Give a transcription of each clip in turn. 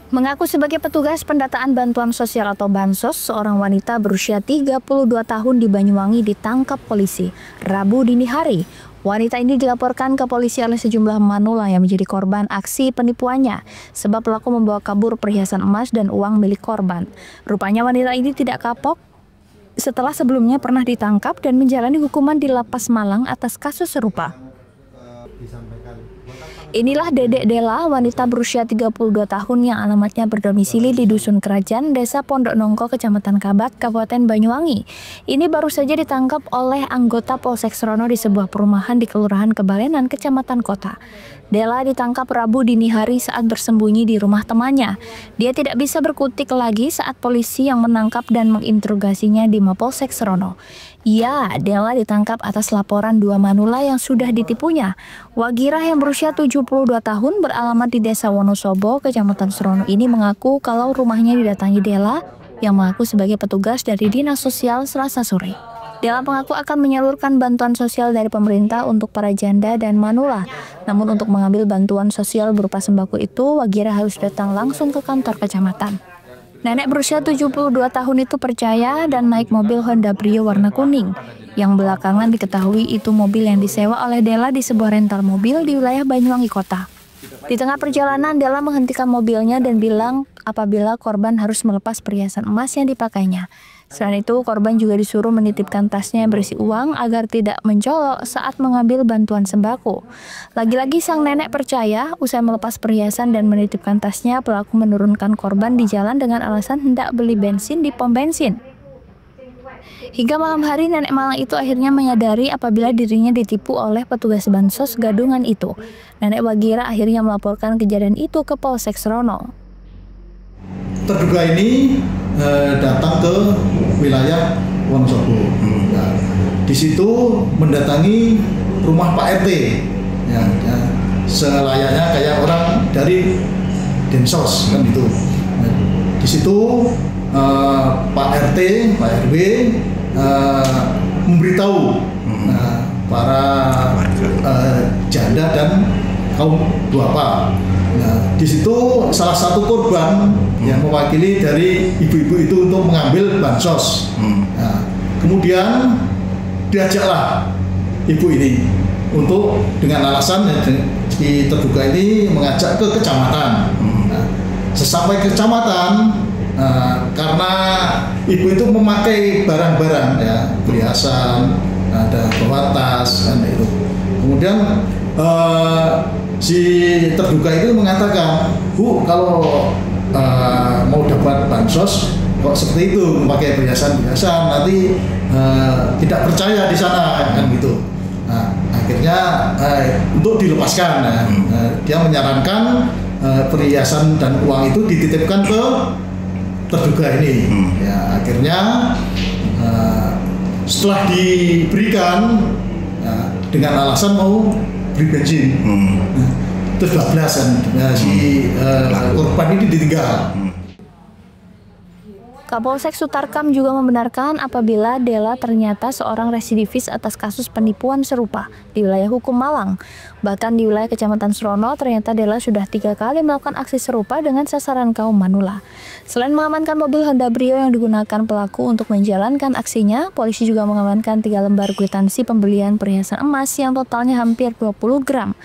Mengaku sebagai petugas pendataan bantuan sosial atau bansos, seorang wanita berusia 32 tahun di Banyuwangi ditangkap polisi Rabu dini hari. Wanita ini dilaporkan ke polisi oleh sejumlah manula yang menjadi korban aksi penipuannya, sebab pelaku membawa kabur perhiasan emas dan uang milik korban. Rupanya wanita ini tidak kapok setelah sebelumnya pernah ditangkap dan menjalani hukuman di Lapas Malang atas kasus serupa. Inilah Dedek Dela, wanita berusia 32 tahun yang alamatnya berdomisili di Dusun Kerajaan, Desa Pondok Nongko, Kecamatan Kabat, Kabupaten Banyuwangi. Ini baru saja ditangkap oleh anggota Polsek Serono di sebuah perumahan di Kelurahan Kebalenan, Kecamatan Kota. Dela ditangkap Rabu dini hari saat bersembunyi di rumah temannya. Dia tidak bisa berkutik lagi saat polisi yang menangkap dan menginterogasinya di Mapolsek Serono. Ya, Dela ditangkap atas laporan dua manula yang sudah ditipunya. Wagirah yang berusia 72 tahun beralamat di Desa Wonosobo, Kecamatan Serono ini mengaku kalau rumahnya didatangi Dela yang mengaku sebagai petugas dari Dinas Sosial Selasa sore. Dela mengaku akan menyalurkan bantuan sosial dari pemerintah untuk para janda dan manula. Namun untuk mengambil bantuan sosial berupa sembako itu, Wagirah harus datang langsung ke kantor kecamatan. Nenek berusia 72 tahun itu percaya dan naik mobil Honda Brio warna kuning, yang belakangan diketahui itu mobil yang disewa oleh Dela di sebuah rental mobil di wilayah Banyuwangi Kota. Di tengah perjalanan, Dela menghentikan mobilnya dan bilang apabila korban harus melepas perhiasan emas yang dipakainya. Selain itu, korban juga disuruh menitipkan tasnya yang berisi uang agar tidak mencolok saat mengambil bantuan sembako. Lagi-lagi sang nenek percaya, usai melepas perhiasan dan menitipkan tasnya, pelaku menurunkan korban di jalan dengan alasan hendak beli bensin di pom bensin. Hingga malam hari, nenek Malang itu akhirnya menyadari apabila dirinya ditipu oleh petugas bansos gadungan itu. Nenek Wagirah akhirnya melaporkan kejadian itu ke Polsek Serono. Terduga ini datang ke wilayah Wonosobo. Nah, di situ mendatangi rumah Pak RT, selayaknya kayak orang dari Densos kan itu. Nah, di situ Pak RT, Pak RW memberitahu para janda dan kaum duafa. Nah, di situ salah satu korban yang mewakili dari ibu-ibu itu untuk mengambil bansos. Nah, kemudian diajaklah ibu ini untuk dengan alasan si terduga ini mengajak ke kecamatan. Nah, sesampai ke kecamatan, karena ibu itu memakai barang-barang ya, perhiasan, ada bawa tas kan itu. Kemudian si terduga itu mengatakan, Bu, kalau mau dapat bansos kok seperti itu, memakai perhiasan-perhiasan, nanti tidak percaya di sana kan gitu. Nah, akhirnya untuk dilepaskan, dia menyarankan perhiasan dan uang itu dititipkan ke terduga ini. Ya, akhirnya setelah diberikan dengan alasan mau beli bensin, terus bablasan, si korban ini ditinggal. Kapolsek Sutarkam juga membenarkan apabila Dela ternyata seorang residivis atas kasus penipuan serupa di wilayah hukum Malang. Bahkan di wilayah Kecamatan Serono, ternyata Dela sudah 3 kali melakukan aksi serupa dengan sasaran kaum manula. Selain mengamankan mobil Honda Brio yang digunakan pelaku untuk menjalankan aksinya, polisi juga mengamankan 3 lembar kwitansi pembelian perhiasan emas yang totalnya hampir 20 gram.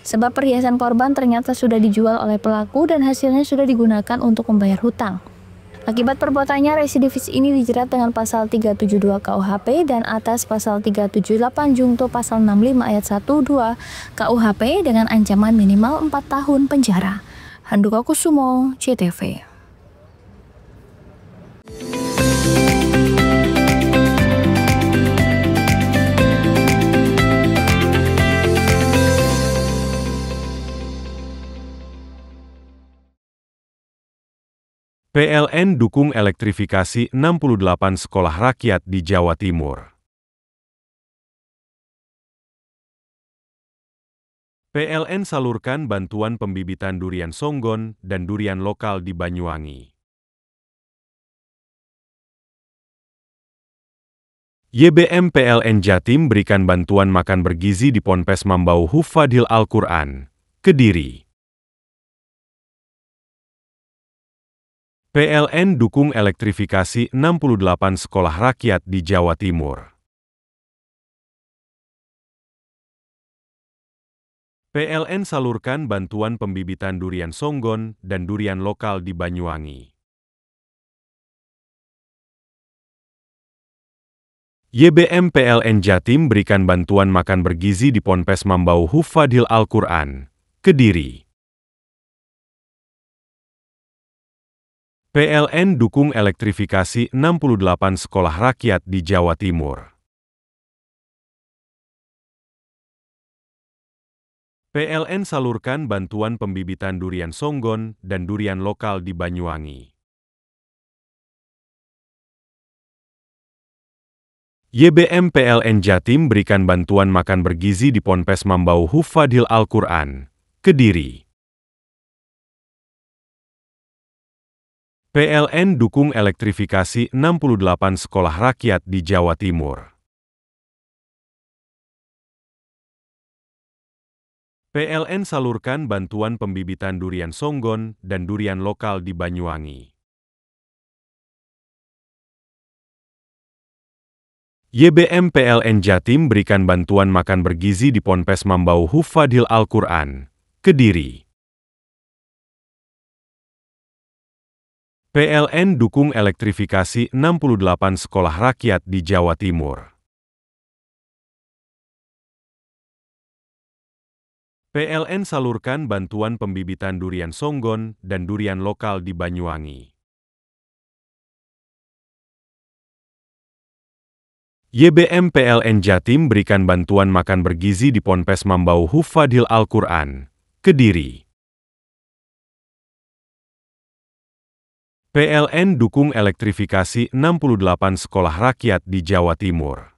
Sebab perhiasan korban ternyata sudah dijual oleh pelaku dan hasilnya sudah digunakan untuk membayar hutang. Akibat perbuatannya, residivis ini dijerat dengan pasal 372 KUHP dan atas pasal 378 Jungto pasal 65 ayat 1-2 KUHP dengan ancaman minimal 4 tahun penjara. Handoko Kusumo, CTV. PLN dukung elektrifikasi 68 sekolah rakyat di Jawa Timur. PLN salurkan bantuan pembibitan durian songgon dan durian lokal di Banyuwangi. YBM PLN Jatim berikan bantuan makan bergizi di Ponpes Mambau Hufadhil Al-Quran, Kediri. PLN dukung elektrifikasi 68 sekolah rakyat di Jawa Timur. PLN salurkan bantuan pembibitan durian Songgon dan durian lokal di Banyuwangi. YBM PLN Jatim berikan bantuan makan bergizi di Ponpes Mambau Hufadhil Al-Quran, Kediri. PLN dukung elektrifikasi 68 sekolah rakyat di Jawa Timur. PLN salurkan bantuan pembibitan durian Songgon dan durian lokal di Banyuwangi. YBM PLN Jatim berikan bantuan makan bergizi di Ponpes Mambau Hufadhil Al-Quran, Kediri. PLN dukung elektrifikasi 68 sekolah rakyat di Jawa Timur. PLN salurkan bantuan pembibitan durian Songgon dan durian lokal di Banyuwangi. YBM PLN Jatim berikan bantuan makan bergizi di Ponpes Mambau Hufadhil Al-Quran, Kediri. PLN dukung elektrifikasi 68 sekolah rakyat di Jawa Timur. PLN salurkan bantuan pembibitan durian Songgon dan durian lokal di Banyuwangi. YBM PLN Jatim berikan bantuan makan bergizi di Ponpes Mambau Hufadhil Al-Quran, Kediri. PLN dukung elektrifikasi 68 sekolah rakyat di Jawa Timur.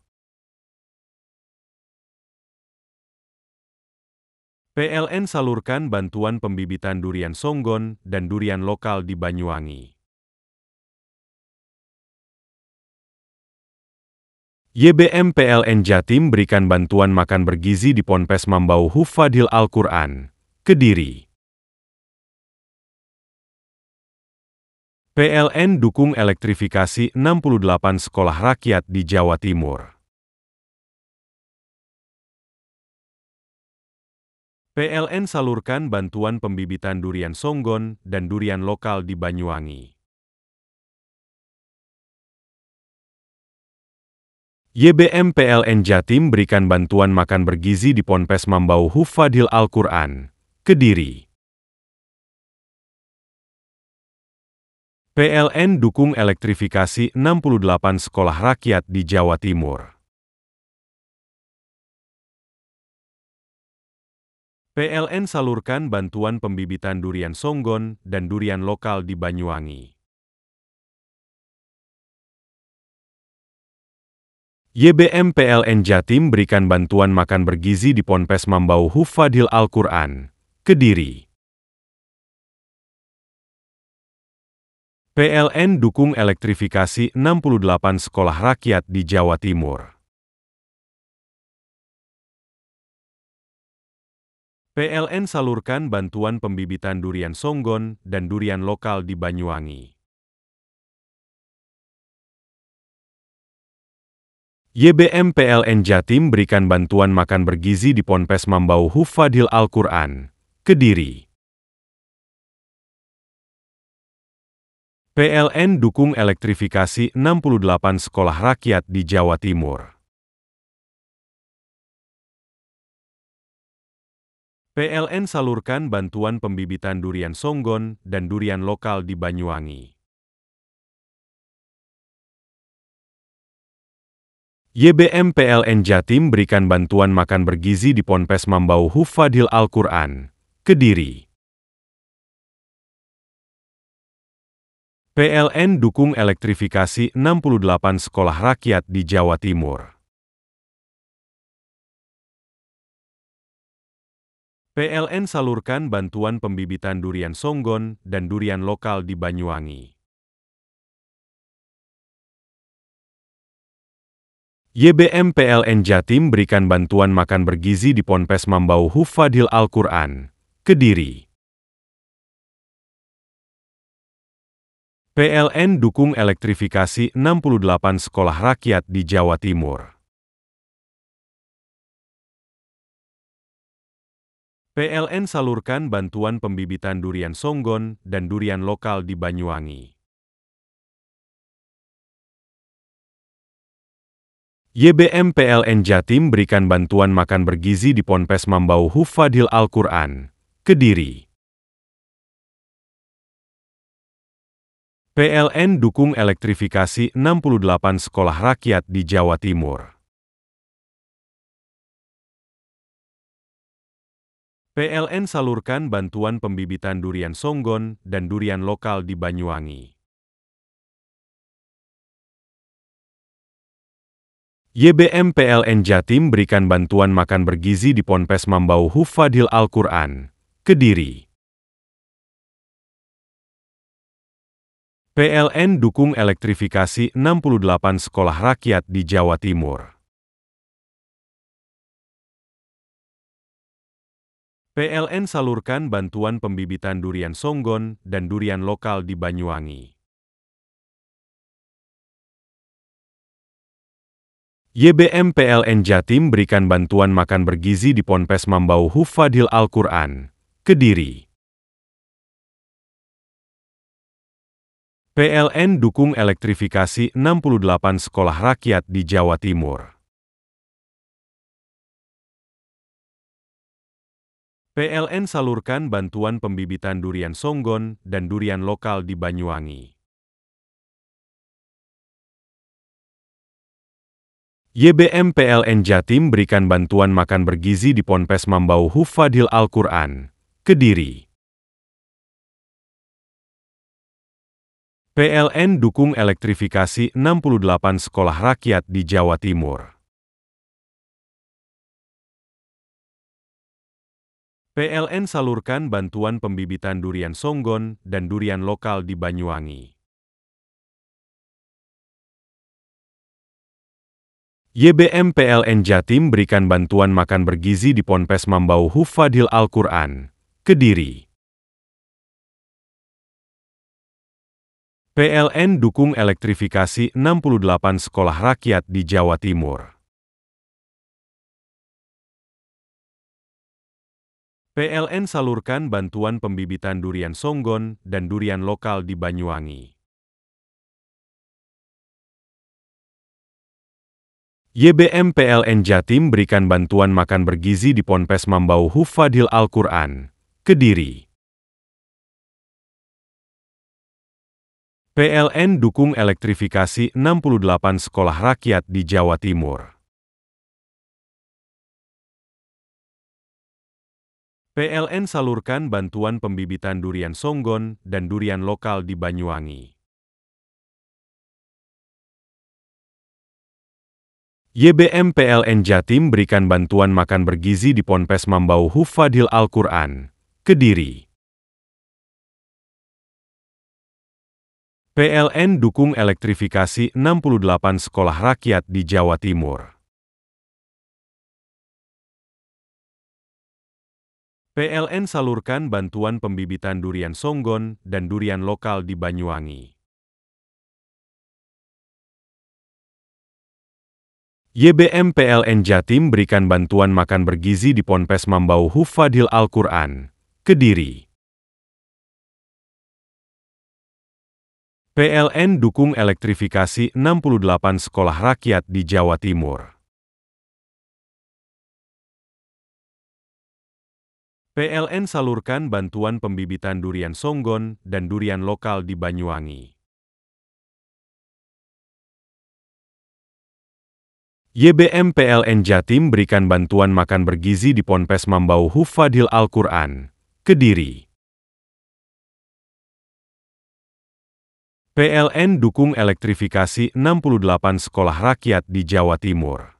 PLN salurkan bantuan pembibitan durian Songgon dan durian lokal di Banyuwangi. YBM PLN Jatim berikan bantuan makan bergizi di Ponpes Mambau Hufadhil Al-Quran, Kediri. PLN dukung elektrifikasi 68 sekolah rakyat di Jawa Timur. PLN salurkan bantuan pembibitan durian Songgon dan durian lokal di Banyuwangi. YBM PLN Jatim berikan bantuan makan bergizi di Ponpes Mambau Hufadhil Al-Quran, Kediri. PLN dukung elektrifikasi 68 sekolah rakyat di Jawa Timur. PLN salurkan bantuan pembibitan durian Songgon dan durian lokal di Banyuwangi. YBM PLN Jatim berikan bantuan makan bergizi di Ponpes Mambau Hufadhil Al-Quran, Kediri. PLN dukung elektrifikasi 68 sekolah rakyat di Jawa Timur. PLN salurkan bantuan pembibitan durian Songgon dan durian lokal di Banyuwangi. YBM PLN Jatim berikan bantuan makan bergizi di Ponpes Mambau Hufadhil Al-Quran, Kediri. PLN dukung elektrifikasi 68 sekolah rakyat di Jawa Timur. PLN salurkan bantuan pembibitan durian Songgon dan durian lokal di Banyuwangi. YBM PLN Jatim berikan bantuan makan bergizi di Ponpes Mambau Hufadhil Al-Quran, Kediri. PLN dukung elektrifikasi 68 sekolah rakyat di Jawa Timur. PLN salurkan bantuan pembibitan durian Songgon dan durian lokal di Banyuwangi. YBM PLN Jatim berikan bantuan makan bergizi di Ponpes Mambau Hufadhil Al-Quran, Kediri. PLN dukung elektrifikasi 68 sekolah rakyat di Jawa Timur. PLN salurkan bantuan pembibitan durian songgon dan durian lokal di Banyuwangi. YBM PLN Jatim berikan bantuan makan bergizi di Ponpes Mambau Hufadhil Al-Quran, Kediri. PLN dukung elektrifikasi 68 sekolah rakyat di Jawa Timur. PLN salurkan bantuan pembibitan durian songgon dan durian lokal di Banyuwangi. YBM PLN Jatim berikan bantuan makan bergizi di Ponpes Mambau Hufadhil Al-Quran, Kediri. PLN dukung elektrifikasi 68 sekolah rakyat di Jawa Timur. PLN salurkan bantuan pembibitan durian songgon dan durian lokal di Banyuwangi. YBM PLN Jatim berikan bantuan makan bergizi di Ponpes Mambau Hufadhil Al-Quran, Kediri. PLN dukung elektrifikasi 68 sekolah rakyat di Jawa Timur. PLN salurkan bantuan pembibitan durian songgon dan durian lokal di Banyuwangi. YBM PLN Jatim berikan bantuan makan bergizi di Ponpes Mambau Hufadhil Al-Quran, Kediri. PLN dukung elektrifikasi 68 sekolah rakyat di Jawa Timur. PLN salurkan bantuan pembibitan durian songgon dan durian lokal di Banyuwangi. YBM PLN Jatim berikan bantuan makan bergizi di Ponpes Mambau Hufadhil Al-Quran, Kediri. PLN dukung elektrifikasi 68 sekolah rakyat di Jawa Timur. PLN salurkan bantuan pembibitan durian songgon dan durian lokal di Banyuwangi. YBM PLN Jatim berikan bantuan makan bergizi di Ponpes Mambau Hufadhil Al-Quran, Kediri. PLN dukung elektrifikasi 68 sekolah rakyat di Jawa Timur. PLN salurkan bantuan pembibitan durian songgon dan durian lokal di Banyuwangi. YBM PLN Jatim berikan bantuan makan bergizi di Ponpes Mambau Hufadhil Al-Quran, Kediri. PLN dukung elektrifikasi 68 sekolah rakyat di Jawa Timur. PLN salurkan bantuan pembibitan durian songgon dan durian lokal di Banyuwangi. YBM PLN Jatim berikan bantuan makan bergizi di Ponpes Mambau Hufadhil Al-Quran, Kediri. PLN dukung elektrifikasi 68 sekolah rakyat di Jawa Timur. PLN salurkan bantuan pembibitan durian songgon dan durian lokal di Banyuwangi. YBM PLN Jatim berikan bantuan makan bergizi di Ponpes Mambau Hufadhil Al-Quran, Kediri. PLN dukung elektrifikasi 68 sekolah rakyat di Jawa Timur.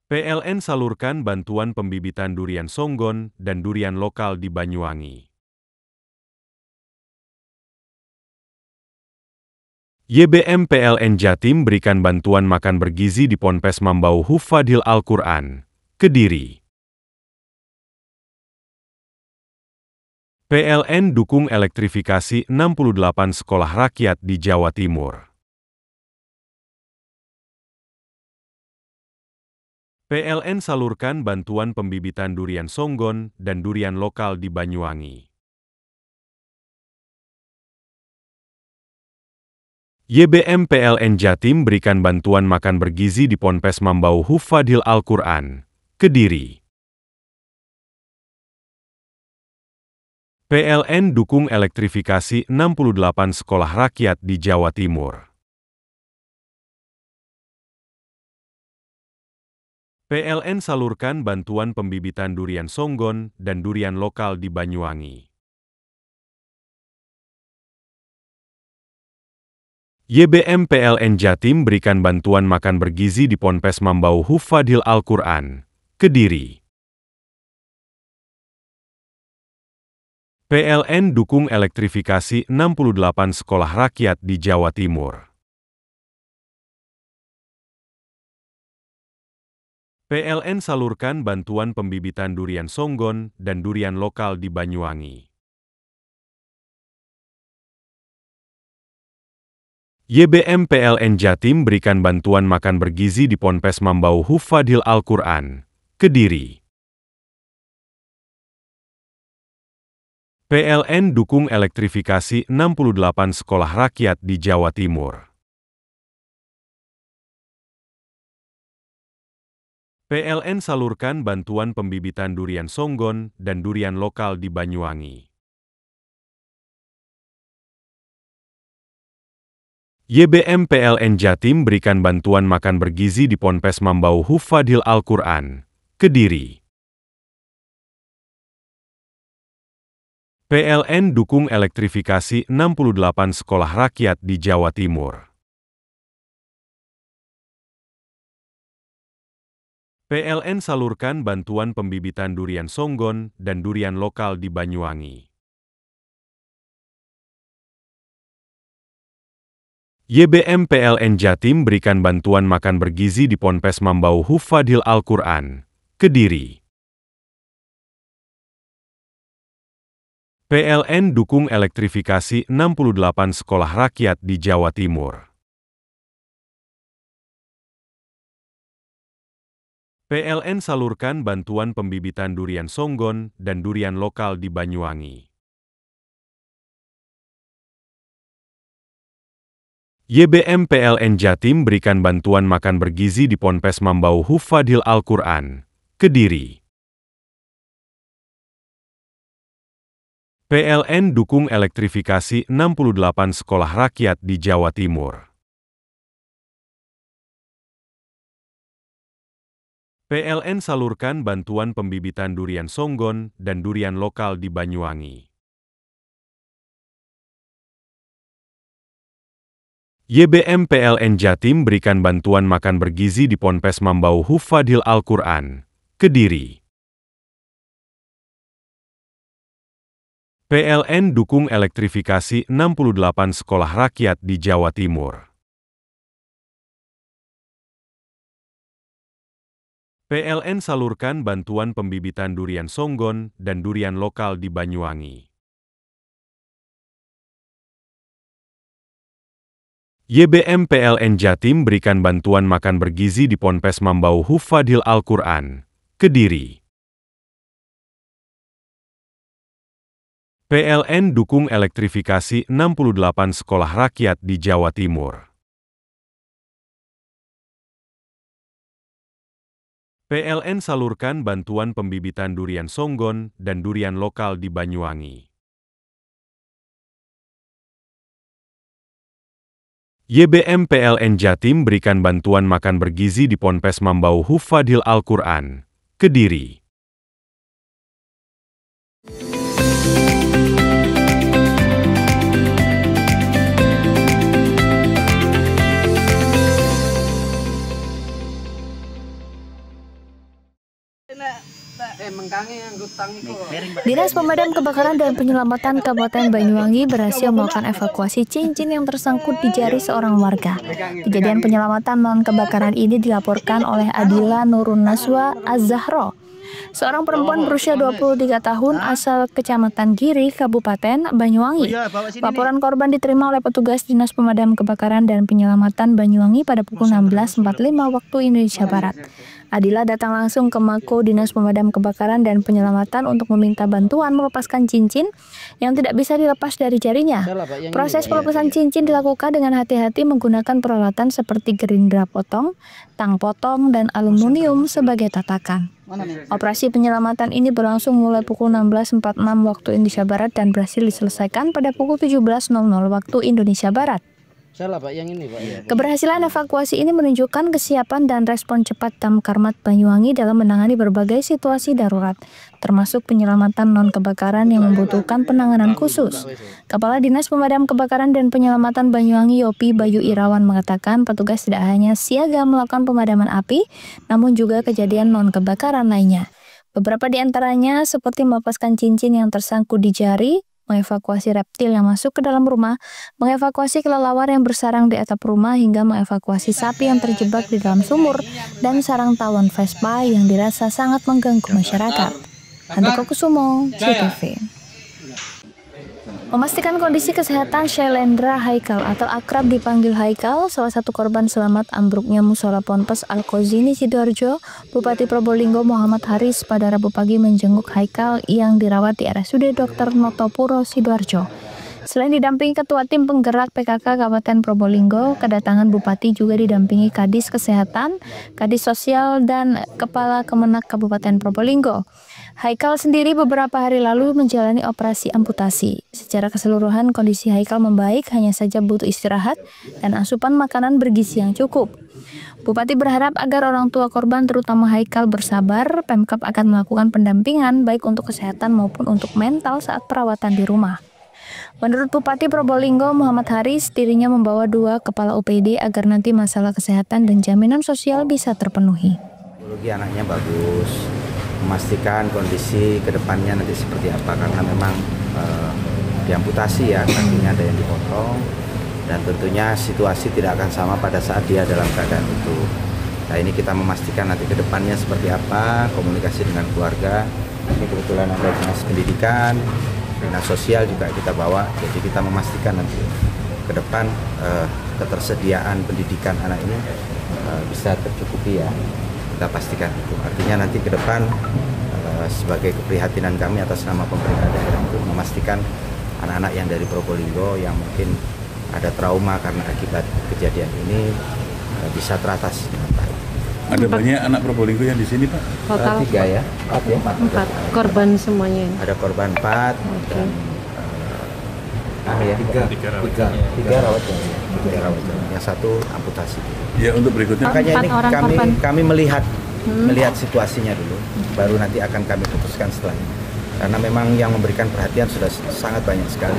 PLN salurkan bantuan pembibitan durian songgon dan durian lokal di Banyuwangi. YBM PLN Jatim berikan bantuan makan bergizi di Ponpes Mambau Hufadhil Al-Quran, Kediri. PLN dukung elektrifikasi 68 sekolah rakyat di Jawa Timur. PLN salurkan bantuan pembibitan durian songgon dan durian lokal di Banyuwangi. YBM PLN Jatim berikan bantuan makan bergizi di Ponpes Mambau Hufadhil Al-Quran, Kediri. PLN dukung elektrifikasi 68 sekolah rakyat di Jawa Timur. PLN salurkan bantuan pembibitan durian songgon dan durian lokal di Banyuwangi. YBM PLN Jatim berikan bantuan makan bergizi di Ponpes Mambau Hufadhil Al-Quran, Kediri. PLN dukung elektrifikasi 68 sekolah rakyat di Jawa Timur. PLN salurkan bantuan pembibitan durian songgon dan durian lokal di Banyuwangi. YBM PLN Jatim berikan bantuan makan bergizi di Ponpes Mambau Hufadhil Al-Quran, Kediri. PLN dukung elektrifikasi 68 sekolah rakyat di Jawa Timur. PLN salurkan bantuan pembibitan durian songgon dan durian lokal di Banyuwangi. YBM PLN Jatim berikan bantuan makan bergizi di Ponpes Mambau Hufadhil Al-Quran, Kediri. PLN dukung elektrifikasi 68 sekolah rakyat di Jawa Timur. PLN salurkan bantuan pembibitan durian songgon dan durian lokal di Banyuwangi. YBM PLN Jatim berikan bantuan makan bergizi di Ponpes Mambau Hufadhil Al-Quran, Kediri. PLN dukung elektrifikasi 68 sekolah rakyat di Jawa Timur. PLN salurkan bantuan pembibitan durian songgon dan durian lokal di Banyuwangi. YBM PLN Jatim berikan bantuan makan bergizi di Ponpes Mambau Hufadhil Al-Quran, Kediri. PLN dukung elektrifikasi 68 sekolah rakyat di Jawa Timur. PLN salurkan bantuan pembibitan durian songgon dan durian lokal di Banyuwangi. YBM PLN Jatim berikan bantuan makan bergizi di Ponpes Mambau Hufadhil Al-Quran, Kediri. PLN dukung elektrifikasi 68 sekolah rakyat di Jawa Timur. PLN salurkan bantuan pembibitan durian songgon dan durian lokal di Banyuwangi. YBM PLN Jatim berikan bantuan makan bergizi di Ponpes Mambau Hufadhil Al-Quran, Kediri. PLN dukung elektrifikasi 68 sekolah rakyat di Jawa Timur. PLN salurkan bantuan pembibitan durian songgon dan durian lokal di Banyuwangi. YBM PLN Jatim berikan bantuan makan bergizi di Ponpes Mambau Hufadhil Al-Quran, Kediri. Dinas Pemadam Kebakaran dan Penyelamatan Kabupaten Banyuwangi berhasil melakukan evakuasi cincin yang tersangkut di jari seorang warga. Kejadian penyelamatan non kebakaran ini dilaporkan oleh Adila Nurun Naswa Az-Zahro. Seorang perempuan berusia 23 tahun asal Kecamatan Giri, Kabupaten Banyuwangi. Laporan korban diterima oleh petugas Dinas Pemadam Kebakaran dan Penyelamatan Banyuwangi pada pukul 16.45 waktu Indonesia Barat. Adila datang langsung ke Mako Dinas Pemadam Kebakaran dan Penyelamatan untuk meminta bantuan melepaskan cincin yang tidak bisa dilepas dari jarinya. Proses pelepasan cincin dilakukan dengan hati-hati menggunakan peralatan seperti gerindra potong, tang potong, dan aluminium sebagai tatakan. Operasi penyelamatan ini berlangsung mulai pukul 16.46 waktu Indonesia Barat dan berhasil diselesaikan pada pukul 17.00 waktu Indonesia Barat. Keberhasilan evakuasi ini menunjukkan kesiapan dan respon cepat Damkarmat Banyuwangi dalam menangani berbagai situasi darurat, termasuk penyelamatan non-kebakaran yang membutuhkan penanganan khusus. Kepala Dinas Pemadam Kebakaran dan Penyelamatan Banyuwangi Yopi Bayu Irawan mengatakan petugas tidak hanya siaga melakukan pemadaman api, namun juga kejadian non-kebakaran lainnya. Beberapa di antaranya seperti melepaskan cincin yang tersangkut di jari, mengevakuasi reptil yang masuk ke dalam rumah, mengevakuasi kelelawar yang bersarang di atap rumah, hingga mengevakuasi sapi yang terjebak di dalam sumur, dan sarang tawon Vespa yang dirasa sangat mengganggu masyarakat. Handoko Kusumo, CTV. Memastikan kondisi kesehatan Shailendra Haikal atau akrab dipanggil Haikal, salah satu korban selamat ambruknya musola Ponpes Al-Kozini Sidoarjo, Bupati Probolinggo Muhammad Haris pada Rabu pagi menjenguk Haikal yang dirawat di RSUD Dr. Notopuro Sidoarjo. Selain didampingi Ketua Tim Penggerak PKK Kabupaten Probolinggo, kedatangan Bupati juga didampingi Kadis Kesehatan, Kadis Sosial, dan Kepala Kemenak Kabupaten Probolinggo. Haikal sendiri beberapa hari lalu menjalani operasi amputasi. Secara keseluruhan kondisi Haikal membaik, hanya saja butuh istirahat dan asupan makanan bergizi yang cukup. Bupati berharap agar orang tua korban terutama Haikal bersabar. Pemkab akan melakukan pendampingan baik untuk kesehatan maupun untuk mental saat perawatan di rumah. Menurut Bupati Probolinggo Muhammad Haris, dirinya membawa 2 kepala UPD agar nanti masalah kesehatan dan jaminan sosial bisa terpenuhi. Anaknya bagus, memastikan kondisi kedepannya nanti seperti apa, karena memang diamputasi ya, kakinya ada yang dipotong, dan tentunya situasi tidak akan sama pada saat dia dalam keadaan itu. Nah, ini kita memastikan nanti kedepannya seperti apa, komunikasi dengan keluarga. Ini kebetulan ada dinas pendidikan, dinas sosial juga kita bawa, jadi kita memastikan nanti ke depan ketersediaan pendidikan anak ini bisa tercukupi ya, kita pastikan itu. Artinya nanti ke depan sebagai keprihatinan kami atas nama pemerintah daerah untuk memastikan anak-anak yang dari Probolinggo yang mungkin ada trauma karena akibat kejadian ini bisa teratasi dengan baik. Ada banyak anak Probolinggo yang di sini, Pak? Total 3 ya? 4 korban semuanya. Ada korban 4 dan tiga rawat jalan. Yang 1 amputasi. Ya, untuk berikutnya. Makanya ini kami melihat situasinya dulu, baru nanti akan kami putuskan setelah ini. Karena memang yang memberikan perhatian sudah sangat banyak sekali,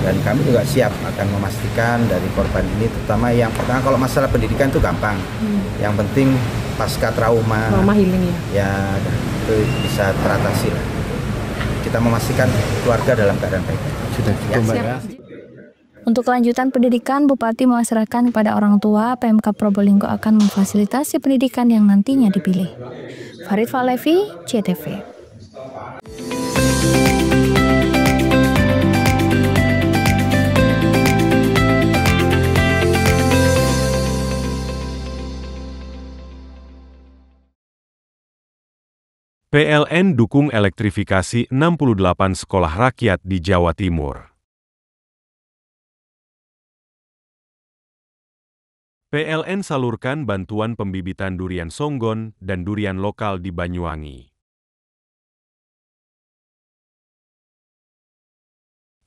dan kami juga siap akan memastikan dari korban ini, terutama yang pertama, kalau masalah pendidikan itu gampang, yang penting pasca trauma healing ya itu bisa teratasi lah. Kita memastikan keluarga dalam keadaan baik. Sudah cukup ya. Untuk kelanjutan pendidikan, Bupati mengasrahkan kepada orang tua, Pemkab Probolinggo akan memfasilitasi pendidikan yang nantinya dipilih. Farid Falevi, CTV. PLN dukung elektrifikasi 68 sekolah rakyat di Jawa Timur. PLN salurkan bantuan pembibitan durian songgon dan durian lokal di Banyuwangi.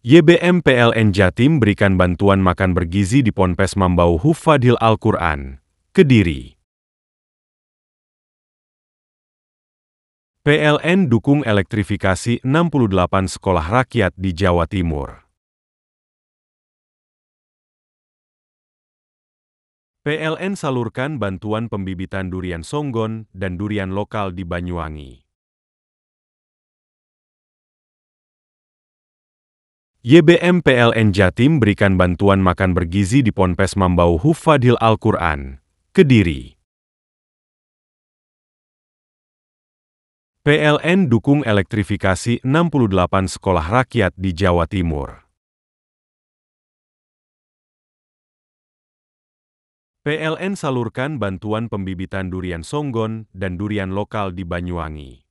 YBM PLN Jatim berikan bantuan makan bergizi di Ponpes Mambau Hufadhil Al-Quran, Kediri. PLN dukung elektrifikasi 68 sekolah rakyat di Jawa Timur. PLN salurkan bantuan pembibitan durian songgon dan durian lokal di Banyuwangi. YBM PLN Jatim berikan bantuan makan bergizi di Ponpes Mambau Hufadhil Al-Quran, Kediri. PLN dukung elektrifikasi 68 sekolah rakyat di Jawa Timur. PLN salurkan bantuan pembibitan durian songgon dan durian lokal di Banyuwangi.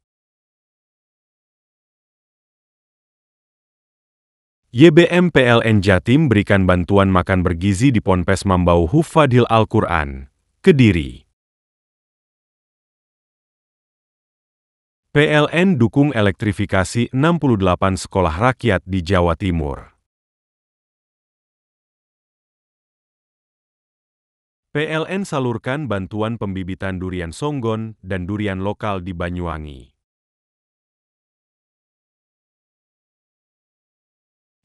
YBM PLN Jatim berikan bantuan makan bergizi di Ponpes Mambau Hufadhil Al-Quran, Kediri. PLN dukung elektrifikasi 68 sekolah rakyat di Jawa Timur. PLN salurkan bantuan pembibitan durian songgon dan durian lokal di Banyuwangi.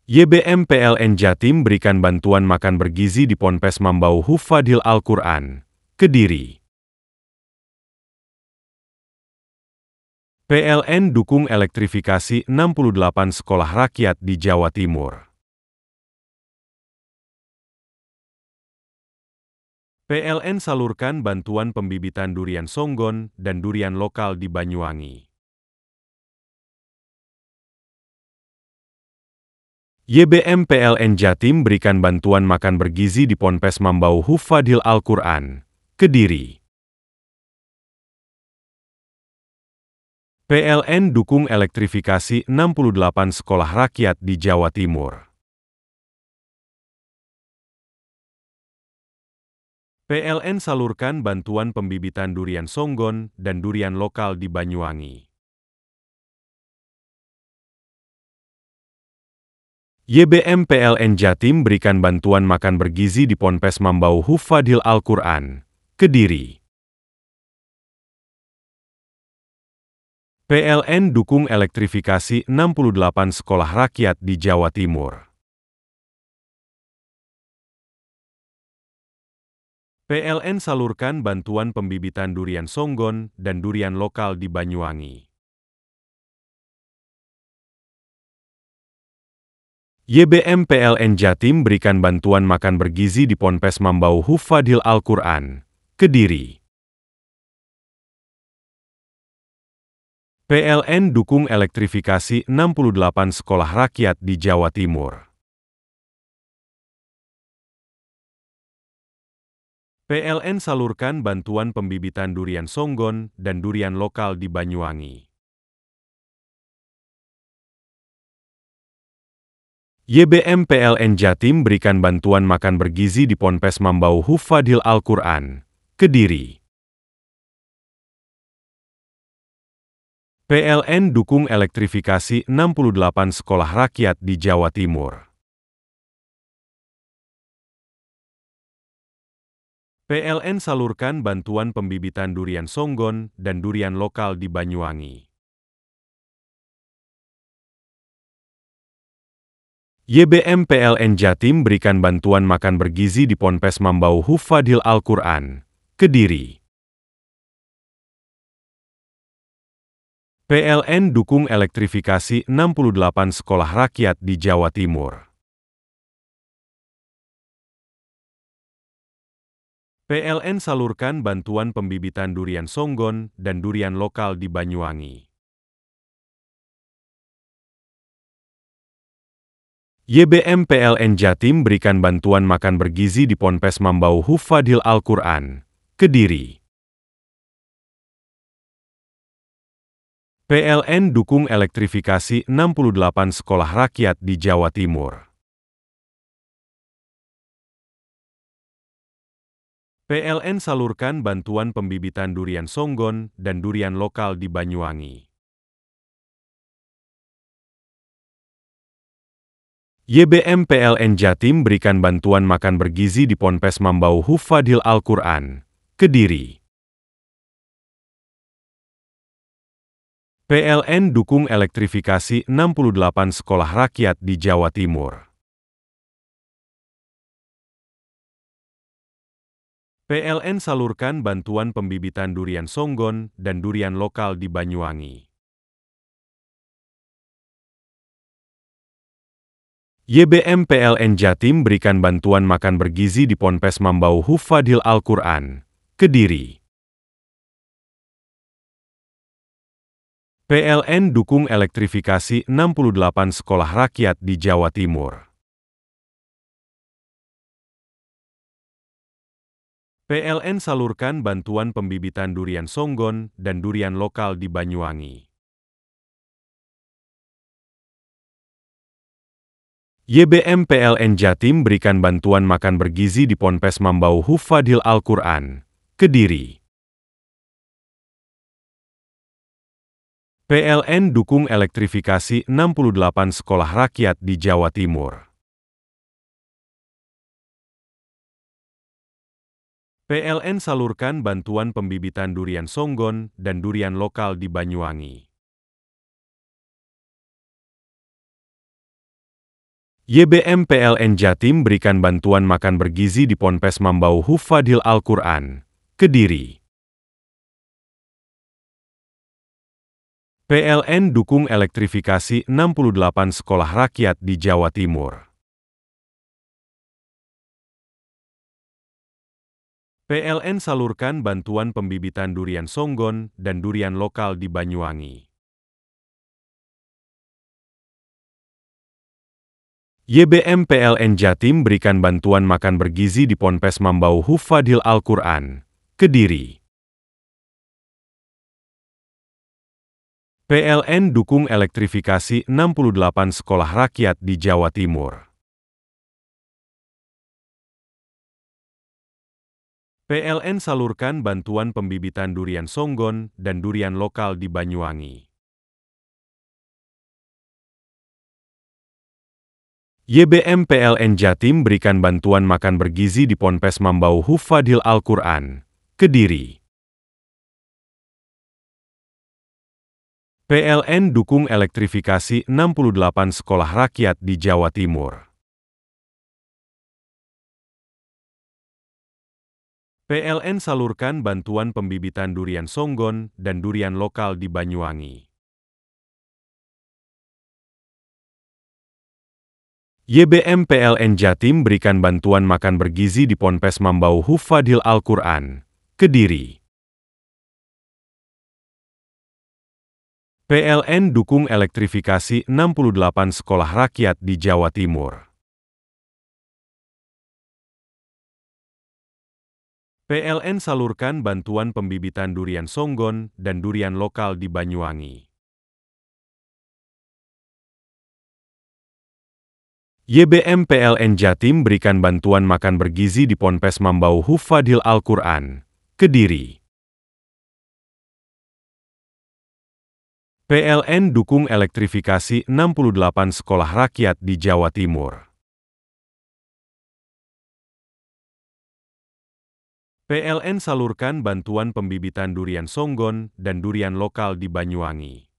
YBM PLN Jatim berikan bantuan makan bergizi di Ponpes Mambau Hufadhil Al-Quran, Kediri. PLN dukung elektrifikasi 68 sekolah rakyat di Jawa Timur. PLN salurkan bantuan pembibitan durian songgon dan durian lokal di Banyuwangi. YBM PLN Jatim berikan bantuan makan bergizi di Ponpes Mambau Hufadhil Al-Quran, Kediri. PLN dukung elektrifikasi 68 sekolah rakyat di Jawa Timur. PLN salurkan bantuan pembibitan durian songgon dan durian lokal di Banyuwangi. YBM PLN Jatim berikan bantuan makan bergizi di Ponpes Mambau Hufadhil Al-Quran, Kediri. PLN dukung elektrifikasi 68 sekolah rakyat di Jawa Timur. PLN salurkan bantuan pembibitan durian songgon dan durian lokal di Banyuwangi. YBM PLN Jatim berikan bantuan makan bergizi di Ponpes Mambau Hufadhil Al-Quran, Kediri. PLN dukung elektrifikasi 68 sekolah rakyat di Jawa Timur. PLN salurkan bantuan pembibitan durian songgon dan durian lokal di Banyuwangi. YBM PLN Jatim berikan bantuan makan bergizi di Ponpes Mambau Hufadhil Al-Quran, Kediri. PLN dukung elektrifikasi 68 sekolah rakyat di Jawa Timur. PLN salurkan bantuan pembibitan durian songgon dan durian lokal di Banyuwangi. YBM PLN Jatim berikan bantuan makan bergizi di Ponpes Mambau Hufadhil Al-Quran, Kediri. PLN dukung elektrifikasi 68 sekolah rakyat di Jawa Timur. PLN salurkan bantuan pembibitan durian songgon dan durian lokal di Banyuwangi. YBM PLN Jatim berikan bantuan makan bergizi di Ponpes Mambau Hufadhil Al-Quran, Kediri. PLN dukung elektrifikasi 68 sekolah rakyat di Jawa Timur. PLN salurkan bantuan pembibitan durian songgon dan durian lokal di Banyuwangi. YBM PLN Jatim berikan bantuan makan bergizi di Ponpes Mambau Hufadhil Al-Quran, Kediri. PLN dukung elektrifikasi 68 sekolah rakyat di Jawa Timur. PLN salurkan bantuan pembibitan durian songgon dan durian lokal di Banyuwangi. YBM PLN Jatim berikan bantuan makan bergizi di Ponpes Mambau Hufadhil Al-Quran, Kediri. PLN dukung elektrifikasi 68 sekolah rakyat di Jawa Timur. PLN salurkan bantuan pembibitan durian songgon dan durian lokal di Banyuwangi. YBM PLN Jatim berikan bantuan makan bergizi di Ponpes Mambau Hufadhil Al-Quran, Kediri. PLN dukung elektrifikasi 68 sekolah rakyat di Jawa Timur. PLN salurkan bantuan pembibitan durian songgon dan durian lokal di Banyuwangi. YBM PLN Jatim berikan bantuan makan bergizi di Ponpes Mambau Hufadhil Al-Quran, Kediri. PLN dukung elektrifikasi 68 sekolah rakyat di Jawa Timur. PLN salurkan bantuan pembibitan durian songgon dan durian lokal di Banyuwangi. YBM PLN Jatim berikan bantuan makan bergizi di Ponpes Mambau Hufadhil Al-Quran, Kediri. PLN dukung elektrifikasi 68 sekolah rakyat di Jawa Timur. PLN salurkan bantuan pembibitan durian songgon dan durian lokal di Banyuwangi. YBM PLN Jatim berikan bantuan makan bergizi di Ponpes Mambau Hufadhil Al-Quran, Kediri. PLN dukung elektrifikasi 68 sekolah rakyat di Jawa Timur. PLN salurkan bantuan pembibitan durian songgon dan durian lokal di Banyuwangi. YBM PLN Jatim berikan bantuan makan bergizi di Ponpes Mambau Hufadhil Al-Quran, Kediri. PLN dukung elektrifikasi 68 sekolah rakyat di Jawa Timur. PLN salurkan bantuan pembibitan durian songgon dan durian lokal di Banyuwangi. YBM PLN Jatim berikan bantuan makan bergizi di Ponpes Mambau Hufadhil Al-Quran, Kediri. PLN dukung elektrifikasi 68 sekolah rakyat di Jawa Timur. PLN salurkan bantuan pembibitan durian songgon dan durian lokal di Banyuwangi.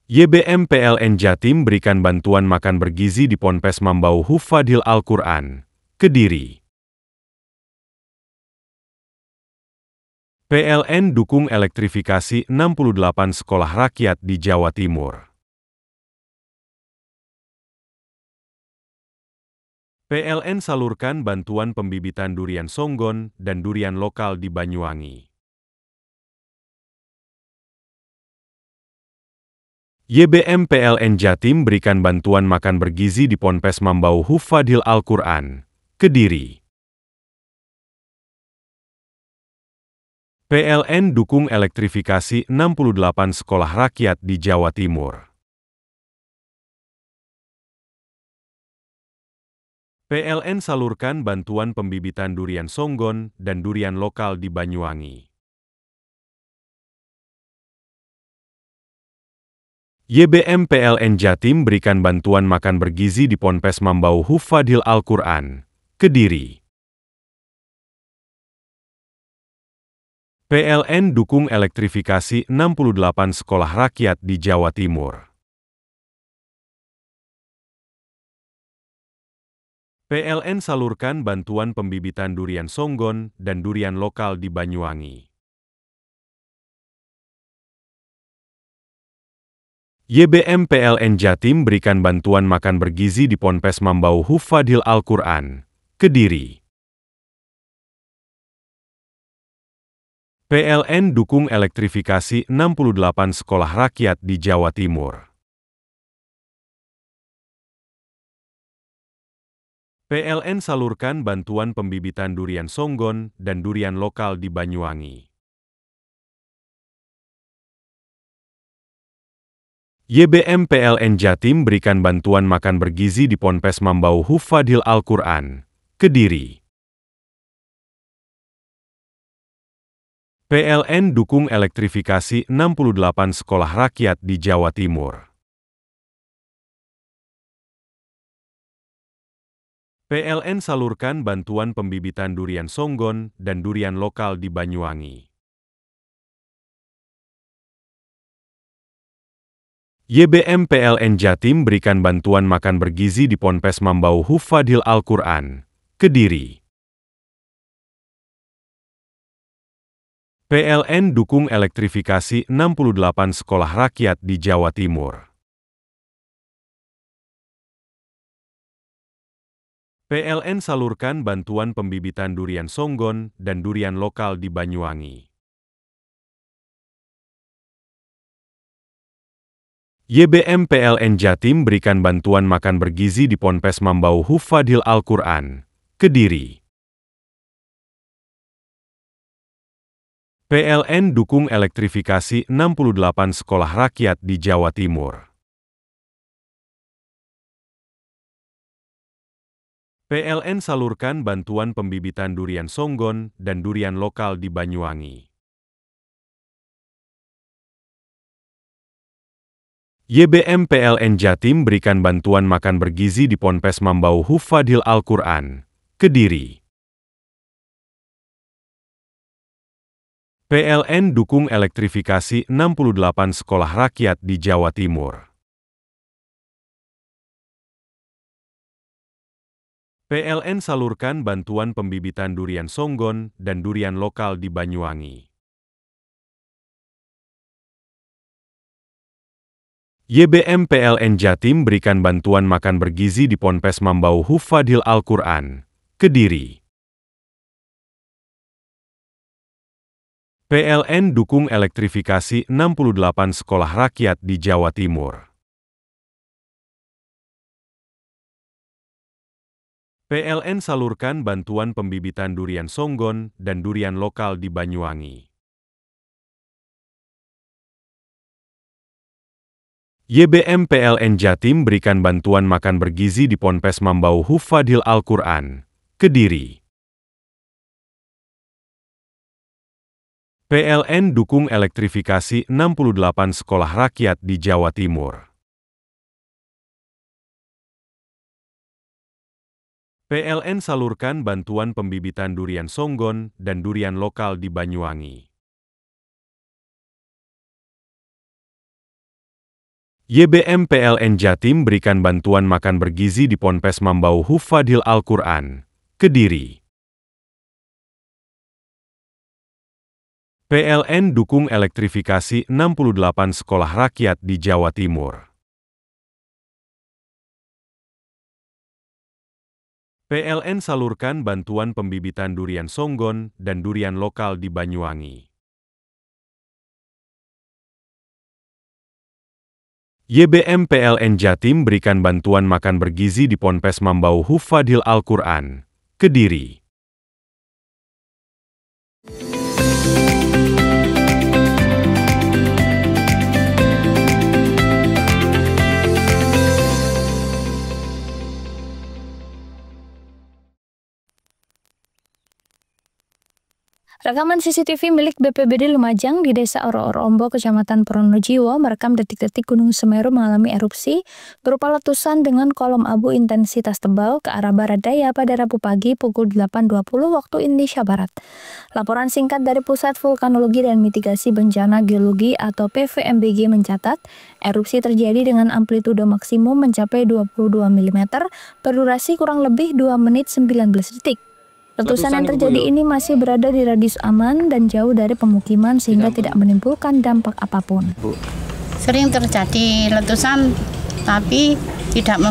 YBM PLN Jatim berikan bantuan makan bergizi di Ponpes Mambau Hufadhil Al-Quran, Kediri. PLN dukung elektrifikasi 68 sekolah rakyat di Jawa Timur. PLN salurkan bantuan pembibitan durian songgon dan durian lokal di Banyuwangi. YBM PLN Jatim berikan bantuan makan bergizi di Ponpes Mambau Hufadhil Al-Quran, Kediri. PLN dukung elektrifikasi 68 sekolah rakyat di Jawa Timur. PLN salurkan bantuan pembibitan durian songgon dan durian lokal di Banyuwangi. YBM PLN Jatim berikan bantuan makan bergizi di Ponpes Mambau Hufadhil Al-Quran, Kediri. PLN dukung elektrifikasi 68 sekolah rakyat di Jawa Timur. PLN salurkan bantuan pembibitan durian songgon dan durian lokal di Banyuwangi. YBM PLN Jatim berikan bantuan makan bergizi di Ponpes Mambau Hufadhil Al-Quran, Kediri. PLN dukung elektrifikasi 68 sekolah rakyat di Jawa Timur. PLN salurkan bantuan pembibitan durian songgon dan durian lokal di Banyuwangi. YBM PLN Jatim berikan bantuan makan bergizi di Ponpes Mambau Hufadhil Al-Quran, Kediri. PLN dukung elektrifikasi 68 sekolah rakyat di Jawa Timur. PLN salurkan bantuan pembibitan durian songgon dan durian lokal di Banyuwangi. YBM PLN Jatim berikan bantuan makan bergizi di Ponpes Mambau Hufadhil Al-Quran, Kediri. PLN dukung elektrifikasi 68 sekolah rakyat di Jawa Timur. PLN salurkan bantuan pembibitan durian songgon dan durian lokal di Banyuwangi. YBM PLN Jatim berikan bantuan makan bergizi di Ponpes Mambau Hufadhil Al-Quran, Kediri. PLN dukung elektrifikasi 68 sekolah rakyat di Jawa Timur. PLN salurkan bantuan pembibitan durian songgon dan durian lokal di Banyuwangi. YBM PLN Jatim berikan bantuan makan bergizi di Ponpes Mambau Hufadhil Al-Quran, Kediri. PLN dukung elektrifikasi 68 sekolah rakyat di Jawa Timur. PLN salurkan bantuan pembibitan durian songgon dan durian lokal di Banyuwangi. YBM PLN Jatim berikan bantuan makan bergizi di Ponpes Mambau Hufadhil Al-Quran, Kediri. PLN dukung elektrifikasi 68 sekolah rakyat di Jawa Timur. PLN salurkan bantuan pembibitan durian songgon dan durian lokal di Banyuwangi. YBM PLN Jatim berikan bantuan makan bergizi di Ponpes Mambau Hufadhil Al-Quran, Kediri. PLN dukung elektrifikasi 68 sekolah rakyat di Jawa Timur. PLN salurkan bantuan pembibitan durian songgon dan durian lokal di Banyuwangi. YBM PLN Jatim berikan bantuan makan bergizi di Ponpes Mambau Hufadhil Al-Quran, Kediri. PLN dukung elektrifikasi 68 sekolah rakyat di Jawa Timur. PLN salurkan bantuan pembibitan durian songgon dan durian lokal di Banyuwangi. YBM PLN Jatim berikan bantuan makan bergizi di Ponpes Mambau Hufadhil Al-Quran, Kediri. Rekaman CCTV milik BPBD Lumajang di Desa Oro-Oro-Ombo, Kecamatan Pronojiwo merekam detik-detik Gunung Semeru mengalami erupsi berupa letusan dengan kolom abu intensitas tebal ke arah barat daya pada Rabu pagi pukul 8.20 waktu Indonesia Barat. Laporan singkat dari Pusat Vulkanologi dan Mitigasi Bencana Geologi atau PVMBG mencatat, erupsi terjadi dengan amplitudo maksimum mencapai 22 mm berdurasi kurang lebih 2 menit 19 detik. Letusan yang terjadi ini masih berada di radius aman dan jauh dari pemukiman sehingga tidak menimbulkan dampak apapun. Sering terjadi letusan tapi tidak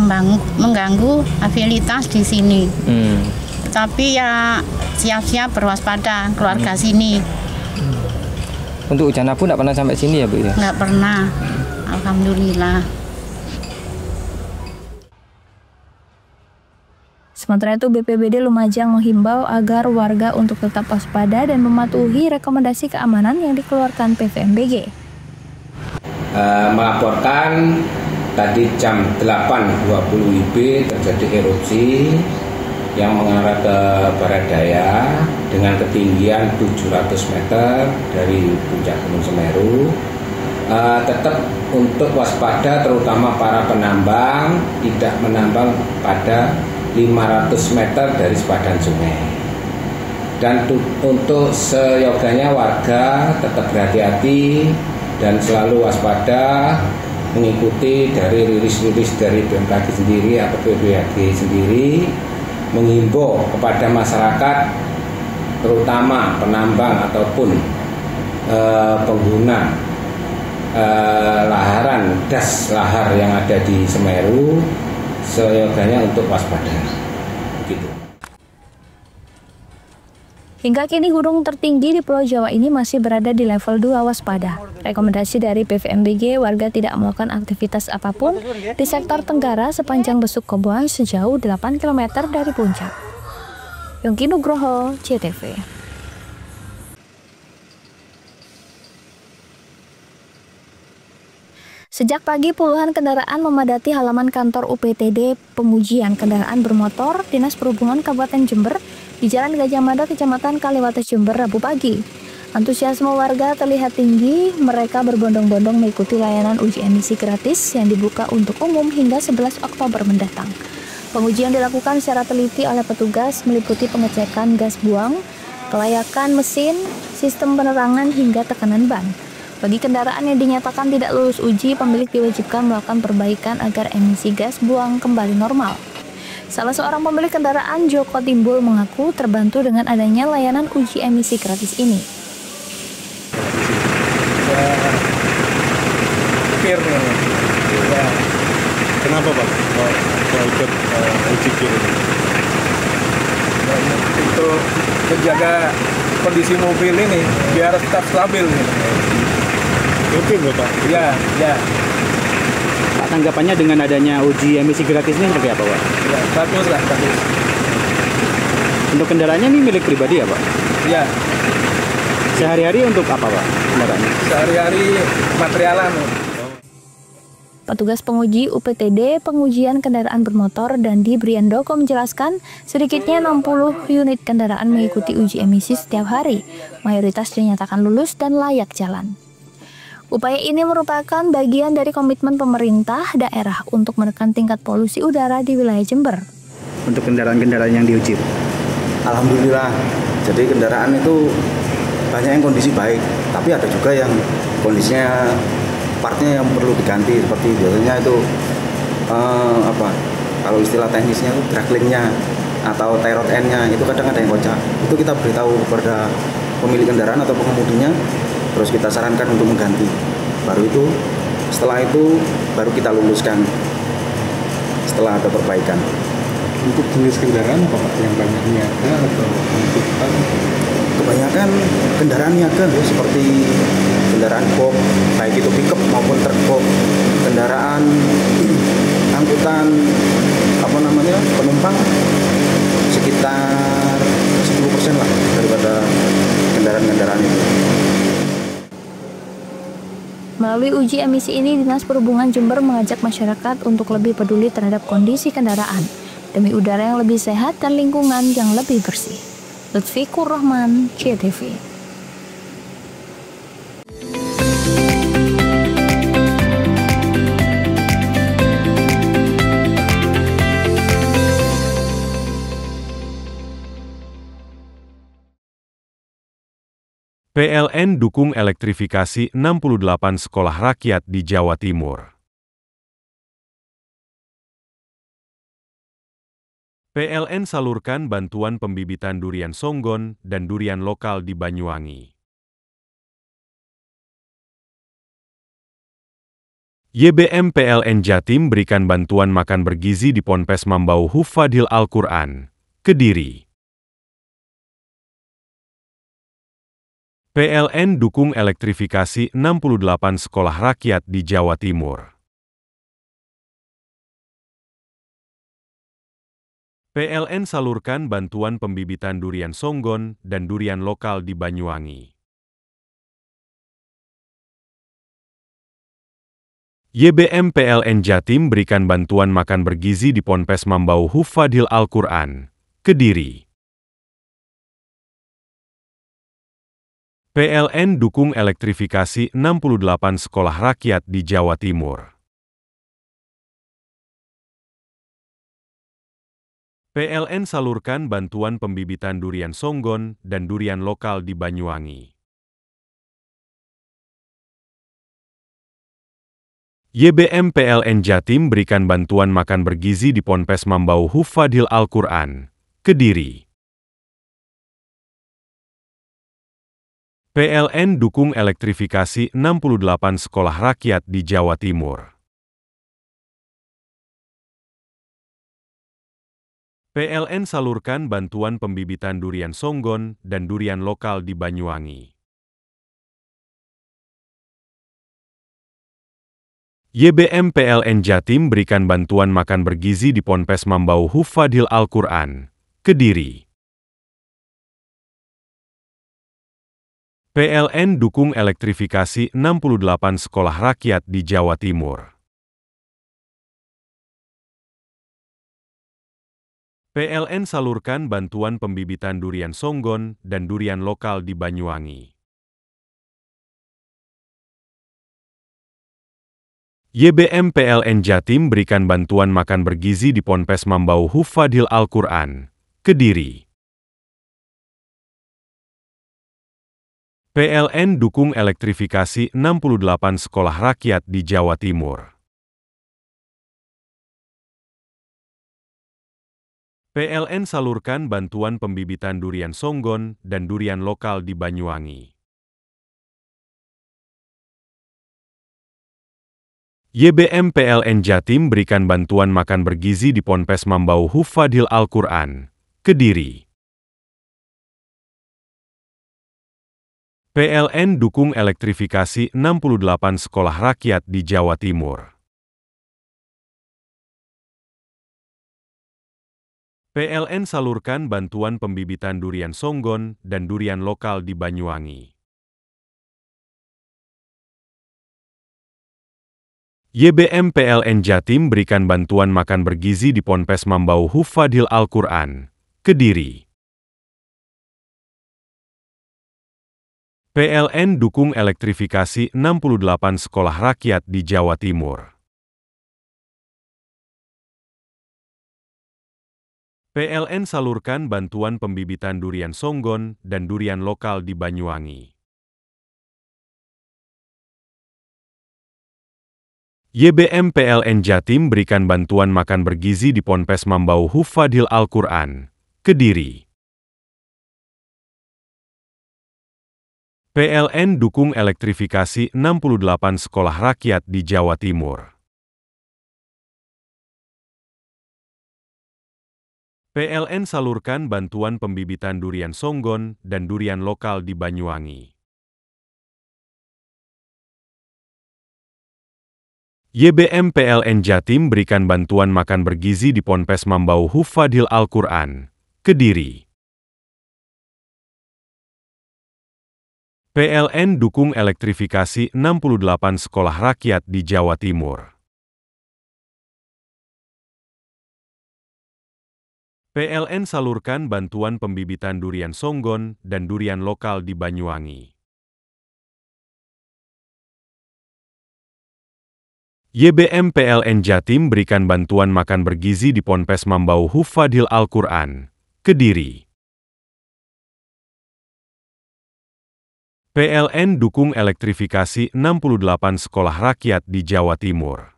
mengganggu aktivitas di sini. Tapi ya siap-siap berwaspada keluarga sini. Untuk hujan abu nggak pernah sampai sini ya Bu ya? Nggak pernah, alhamdulillah. Sementara itu BPBD Lumajang menghimbau agar warga untuk tetap waspada dan mematuhi rekomendasi keamanan yang dikeluarkan PVMBG. Melaporkan tadi jam 8.20 WIB terjadi erupsi yang mengarah ke barat daya dengan ketinggian 700 meter dari puncak Gunung Semeru. Tetap untuk waspada, terutama para penambang tidak menambang pada 500 meter dari sepadan sungai. Dan untuk seyoganya warga tetap berhati-hati dan selalu waspada, mengikuti dari rilis-rilis dari BMKG sendiri atau BPBD sendiri, menghimbau kepada masyarakat terutama penambang ataupun pengguna laharan das lahar yang ada di Semeru seyoganya untuk waspada. Begitu. Hingga kini gunung tertinggi di Pulau Jawa ini masih berada di level 2 waspada. Rekomendasi dari PVMBG, warga tidak melakukan aktivitas apapun di sektor Tenggara sepanjang Besuk Koboan sejauh 8 km dari puncak. Yongki Nugroho, CTV. Sejak pagi, puluhan kendaraan memadati halaman kantor UPTD Pengujian Kendaraan Bermotor Dinas Perhubungan Kabupaten Jember di Jalan Gajah Mada, Kecamatan Kaliwates, Jember, Rabu pagi. Antusiasme warga terlihat tinggi, mereka berbondong-bondong mengikuti layanan uji emisi gratis yang dibuka untuk umum hingga 11 Oktober mendatang. Pengujian dilakukan secara teliti oleh petugas meliputi pengecekan gas buang, kelayakan mesin, sistem penerangan hingga tekanan ban. Bagi kendaraan yang dinyatakan tidak lulus uji, pemilik diwajibkan melakukan perbaikan agar emisi gas buang kembali normal. Salah seorang pemilik kendaraan, Joko Timbul, mengaku terbantu dengan adanya layanan uji emisi gratis ini. Kenapa Pak? Mau ikut uji kir ini? Untuk menjaga kondisi mobil ini biar tetap stabil. Rutin loh Pak? Iya, ya. Pak, tanggapannya dengan adanya uji emisi gratis ini seperti apa Pak? Ya, bagus lah, bagus. Untuk kendaraannya ini milik pribadi ya Pak? Iya. Sehari-hari untuk apa Pak kendaraannya? Sehari-hari materialan. Petugas penguji UPTD Pengujian Kendaraan Bermotor Dandi Briandoko menjelaskan sedikitnya 60 unit kendaraan mengikuti uji emisi setiap hari. Mayoritas dinyatakan lulus dan layak jalan. Upaya ini merupakan bagian dari komitmen pemerintah daerah untuk menekan tingkat polusi udara di wilayah Jember. Untuk kendaraan-kendaraan yang diuji? Alhamdulillah, jadi kendaraan itu banyak yang kondisi baik, tapi ada juga yang kondisinya partnya yang perlu diganti, seperti biasanya itu kalau istilah teknisnya itu draglingnya atau tie rod end-nya itu kadang ada yang kocak. Itu kita beritahu kepada pemilik kendaraan atau pengemudinya, terus kita sarankan untuk mengganti. Setelah itu baru kita luluskan setelah ada perbaikan. Untuk jenis kendaraan apa Pak? Yang banyak niaga atau angkutan? Kebanyakan kendaraan niaga seperti kendaraan box, baik itu pickup maupun truk box, kendaraan angkutan penumpang sekitar 10% lah daripada kendaraan-kendaraan itu. Melalui uji emisi ini, Dinas Perhubungan Jember mengajak masyarakat untuk lebih peduli terhadap kondisi kendaraan demi udara yang lebih sehat dan lingkungan yang lebih bersih. Lutfikur Rahman, CTV. PLN dukung elektrifikasi 68 sekolah rakyat di Jawa Timur. PLN salurkan bantuan pembibitan durian songgon dan durian lokal di Banyuwangi. YBM PLN Jatim berikan bantuan makan bergizi di Ponpes Mambau Hufadhil Al-Quran, Kediri. PLN dukung elektrifikasi 68 sekolah rakyat di Jawa Timur. PLN salurkan bantuan pembibitan durian songgon dan durian lokal di Banyuwangi. YBM PLN Jatim berikan bantuan makan bergizi di Ponpes Mambau Hufadhil Al-Quran, Kediri. PLN dukung elektrifikasi 68 sekolah rakyat di Jawa Timur. PLN salurkan bantuan pembibitan durian songgon dan durian lokal di Banyuwangi. YBM PLN Jatim berikan bantuan makan bergizi di Ponpes Mambau Hufadhil Al-Quran, Kediri. PLN dukung elektrifikasi 68 sekolah rakyat di Jawa Timur. PLN salurkan bantuan pembibitan durian songgon dan durian lokal di Banyuwangi. YBM PLN Jatim berikan bantuan makan bergizi di Ponpes Mambau Hufadhil Al-Quran, Kediri. PLN dukung elektrifikasi 68 sekolah rakyat di Jawa Timur. PLN salurkan bantuan pembibitan durian songgon dan durian lokal di Banyuwangi. YBM PLN Jatim berikan bantuan makan bergizi di Ponpes Mambau Hufadhil Al-Quran, Kediri. PLN dukung elektrifikasi 68 sekolah rakyat di Jawa Timur. PLN salurkan bantuan pembibitan durian songgon dan durian lokal di Banyuwangi. YBM PLN Jatim berikan bantuan makan bergizi di Ponpes Mambau Hufadhil Al-Quran, Kediri. PLN dukung elektrifikasi 68 sekolah rakyat di Jawa Timur. PLN salurkan bantuan pembibitan durian songgon dan durian lokal di Banyuwangi. YBM PLN Jatim berikan bantuan makan bergizi di Ponpes Mambau Hufadhil Al-Quran, Kediri. PLN dukung elektrifikasi 68 sekolah rakyat di Jawa Timur. PLN salurkan bantuan pembibitan durian songgon dan durian lokal di Banyuwangi. YBM PLN Jatim berikan bantuan makan bergizi di Ponpes Mambau Hufadhil Al-Quran, Kediri. PLN dukung elektrifikasi 68 sekolah rakyat di Jawa Timur. PLN salurkan bantuan pembibitan durian songgon dan durian lokal di Banyuwangi. YBM PLN Jatim berikan bantuan makan bergizi di Ponpes Mambau Hufadhil Al-Quran, Kediri. PLN dukung elektrifikasi 68 sekolah rakyat di Jawa Timur. PLN salurkan bantuan pembibitan durian songgon dan durian lokal di Banyuwangi. YBM PLN Jatim berikan bantuan makan bergizi di Ponpes Mambau Hufadhil Al-Quran, Kediri. PLN dukung elektrifikasi 68 sekolah rakyat di Jawa Timur.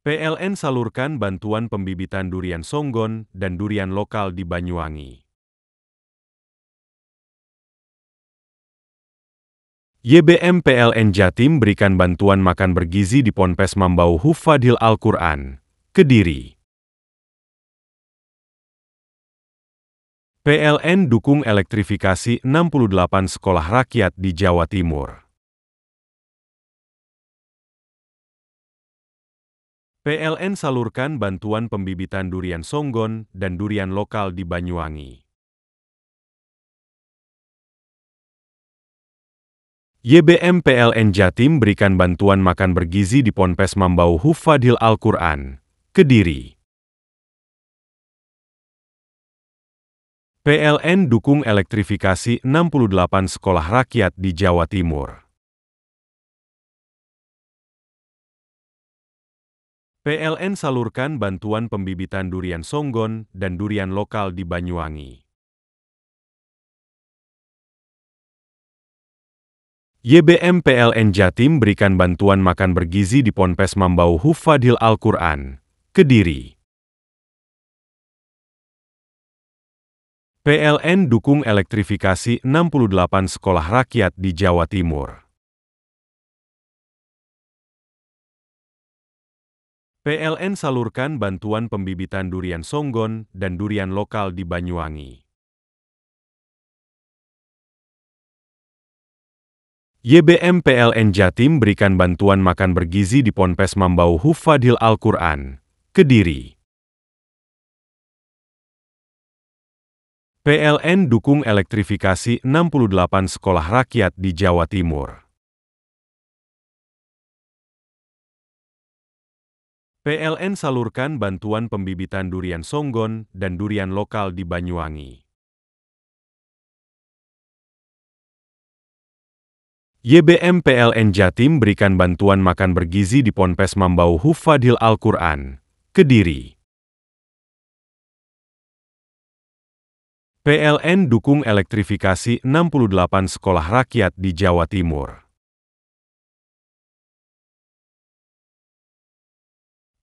PLN salurkan bantuan pembibitan durian songgon dan durian lokal di Banyuwangi. YBM PLN Jatim berikan bantuan makan bergizi di Ponpes Mambau Hufadhil Al-Quran, Kediri. PLN dukung elektrifikasi 68 sekolah rakyat di Jawa Timur. PLN salurkan bantuan pembibitan durian songgon dan durian lokal di Banyuwangi. YBM PLN Jatim berikan bantuan makan bergizi di Ponpes Mambau Hufadhil Al-Quran, Kediri. PLN dukung elektrifikasi 68 sekolah rakyat di Jawa Timur. PLN salurkan bantuan pembibitan durian songgon dan durian lokal di Banyuwangi. YBM PLN Jatim berikan bantuan makan bergizi di Ponpes Mambau Hufadhil Al-Quran, Kediri. PLN dukung elektrifikasi 68 sekolah rakyat di Jawa Timur. PLN salurkan bantuan pembibitan durian songgon dan durian lokal di Banyuwangi. YBM PLN Jatim berikan bantuan makan bergizi di Ponpes Mambau Hufadhil Al-Quran, Kediri. PLN dukung elektrifikasi 68 sekolah rakyat di Jawa Timur. PLN salurkan bantuan pembibitan durian songgon dan durian lokal di Banyuwangi. YBM PLN Jatim berikan bantuan makan bergizi di Ponpes Mambau Hufadhil Al-Quran, Kediri. PLN dukung elektrifikasi 68 sekolah rakyat di Jawa Timur.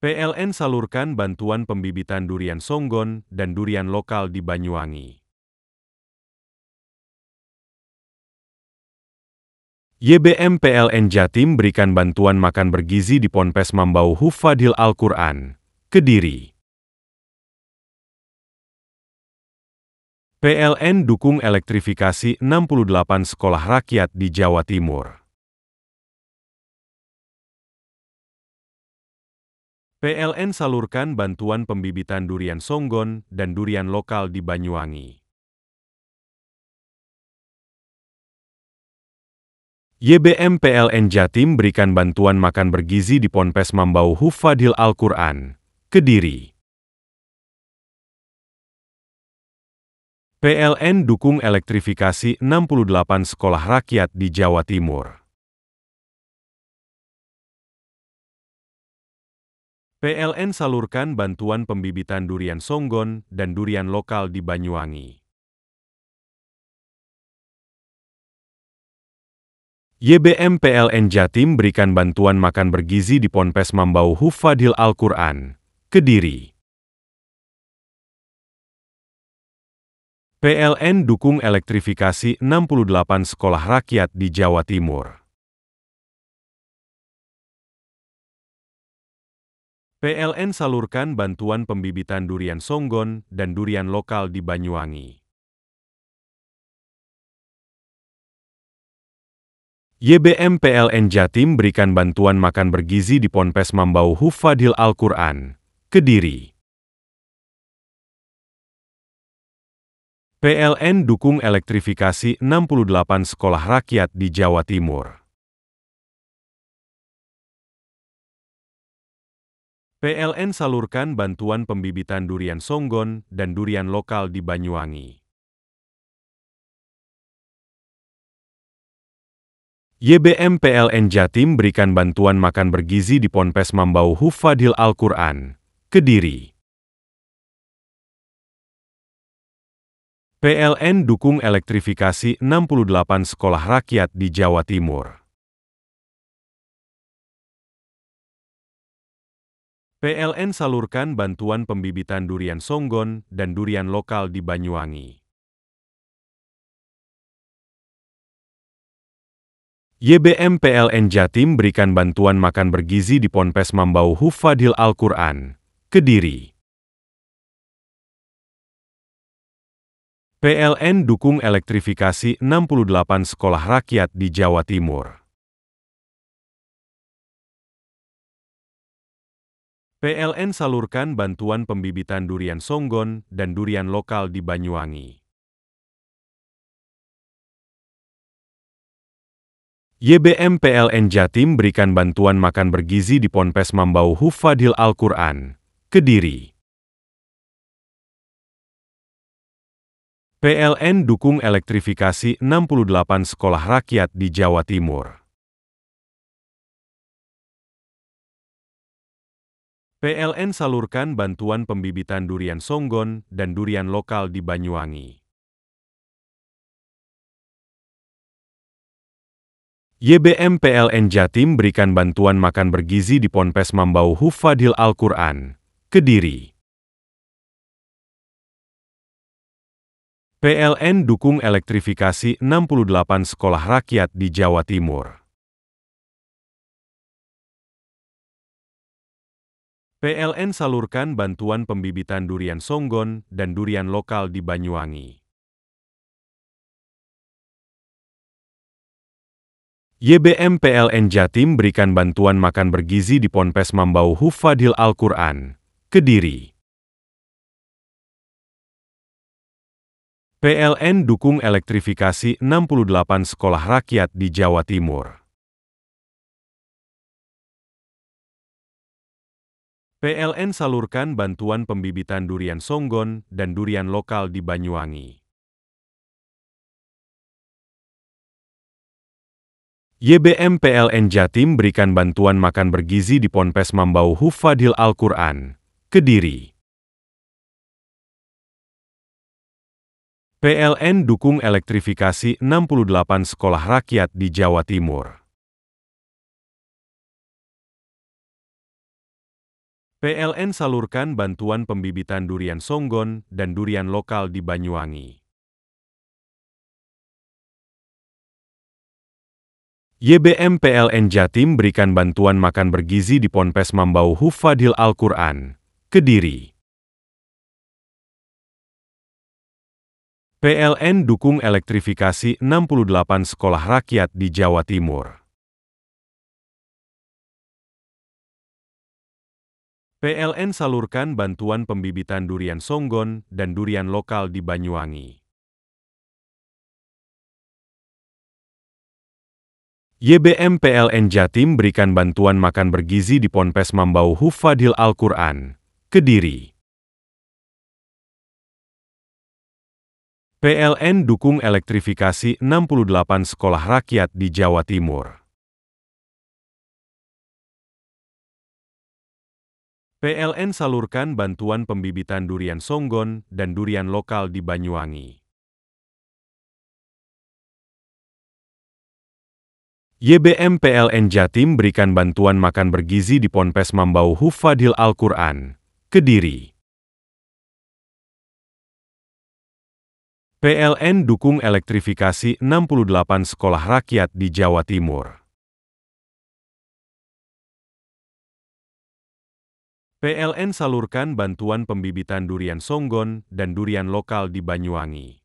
PLN salurkan bantuan pembibitan durian songgon dan durian lokal di Banyuwangi. YBM PLN Jatim berikan bantuan makan bergizi di Ponpes Mambau Hufadhil Al-Quran, Kediri. PLN dukung elektrifikasi 68 sekolah rakyat di Jawa Timur. PLN salurkan bantuan pembibitan durian songgon dan durian lokal di Banyuwangi. YBM PLN Jatim berikan bantuan makan bergizi di Ponpes Mambau Hufadhil Al-Quran, Kediri. PLN dukung elektrifikasi 68 sekolah rakyat di Jawa Timur. PLN salurkan bantuan pembibitan durian songgon dan durian lokal di Banyuwangi. YBM PLN Jatim berikan bantuan makan bergizi di Ponpes Mambau Hufadhil Al-Quran, Kediri. PLN dukung elektrifikasi 68 sekolah rakyat di Jawa Timur. PLN salurkan bantuan pembibitan durian songgon dan durian lokal di Banyuwangi. YBM PLN Jatim berikan bantuan makan bergizi di Ponpes Mambau Hufadhil Al-Quran, Kediri. PLN dukung elektrifikasi 68 sekolah rakyat di Jawa Timur. PLN salurkan bantuan pembibitan durian songgon dan durian lokal di Banyuwangi. YBM PLN Jatim berikan bantuan makan bergizi di Ponpes Mambau Hufadhil Al-Quran, Kediri. PLN dukung elektrifikasi 68 sekolah rakyat di Jawa Timur. PLN salurkan bantuan pembibitan durian songgon dan durian lokal di Banyuwangi. YBM PLN Jatim berikan bantuan makan bergizi di Ponpes Mambau Hufadhil Al-Quran, Kediri. PLN dukung elektrifikasi 68 sekolah rakyat di Jawa Timur. PLN salurkan bantuan pembibitan durian songgon dan durian lokal di Banyuwangi. YBM PLN Jatim berikan bantuan makan bergizi di Ponpes Mambau Hufadhil Al-Quran, Kediri. PLN dukung elektrifikasi 68 sekolah rakyat di Jawa Timur. PLN salurkan bantuan pembibitan durian songgon dan durian lokal di Banyuwangi. YBM PLN Jatim berikan bantuan makan bergizi di Ponpes Mambau Hufadhil Al-Quran, Kediri. PLN dukung elektrifikasi 68 sekolah rakyat di Jawa Timur. PLN salurkan bantuan pembibitan durian songgon dan durian lokal di Banyuwangi. YBM PLN Jatim berikan bantuan makan bergizi di Ponpes Mambau Hufadhil Al-Quran, Kediri. PLN dukung elektrifikasi 68 sekolah rakyat di Jawa Timur. PLN salurkan bantuan pembibitan durian songgon dan durian lokal di Banyuwangi. YBM PLN Jatim berikan bantuan makan bergizi di Ponpes Mambau Hufadhil Al-Quran, Kediri. PLN dukung elektrifikasi 68 sekolah rakyat di Jawa Timur. PLN salurkan bantuan pembibitan durian songgon dan durian lokal di Banyuwangi. YBM PLN Jatim berikan bantuan makan bergizi di Ponpes Mambau Hufadhil Al-Quran, Kediri. PLN dukung elektrifikasi 68 sekolah rakyat di Jawa Timur. PLN salurkan bantuan pembibitan durian songgon dan durian lokal di Banyuwangi. YBM PLN Jatim berikan bantuan makan bergizi di Ponpes Mambau Hufadhil Al-Quran, Kediri. PLN dukung elektrifikasi 68 sekolah rakyat di Jawa Timur. PLN salurkan bantuan pembibitan durian songgon dan durian lokal di Banyuwangi. YBM PLN Jatim berikan bantuan makan bergizi di Ponpes Mambau Hufadhil Al-Quran, Kediri. PLN dukung elektrifikasi 68 sekolah rakyat di Jawa Timur. PLN salurkan bantuan pembibitan durian songgon dan durian lokal di Banyuwangi.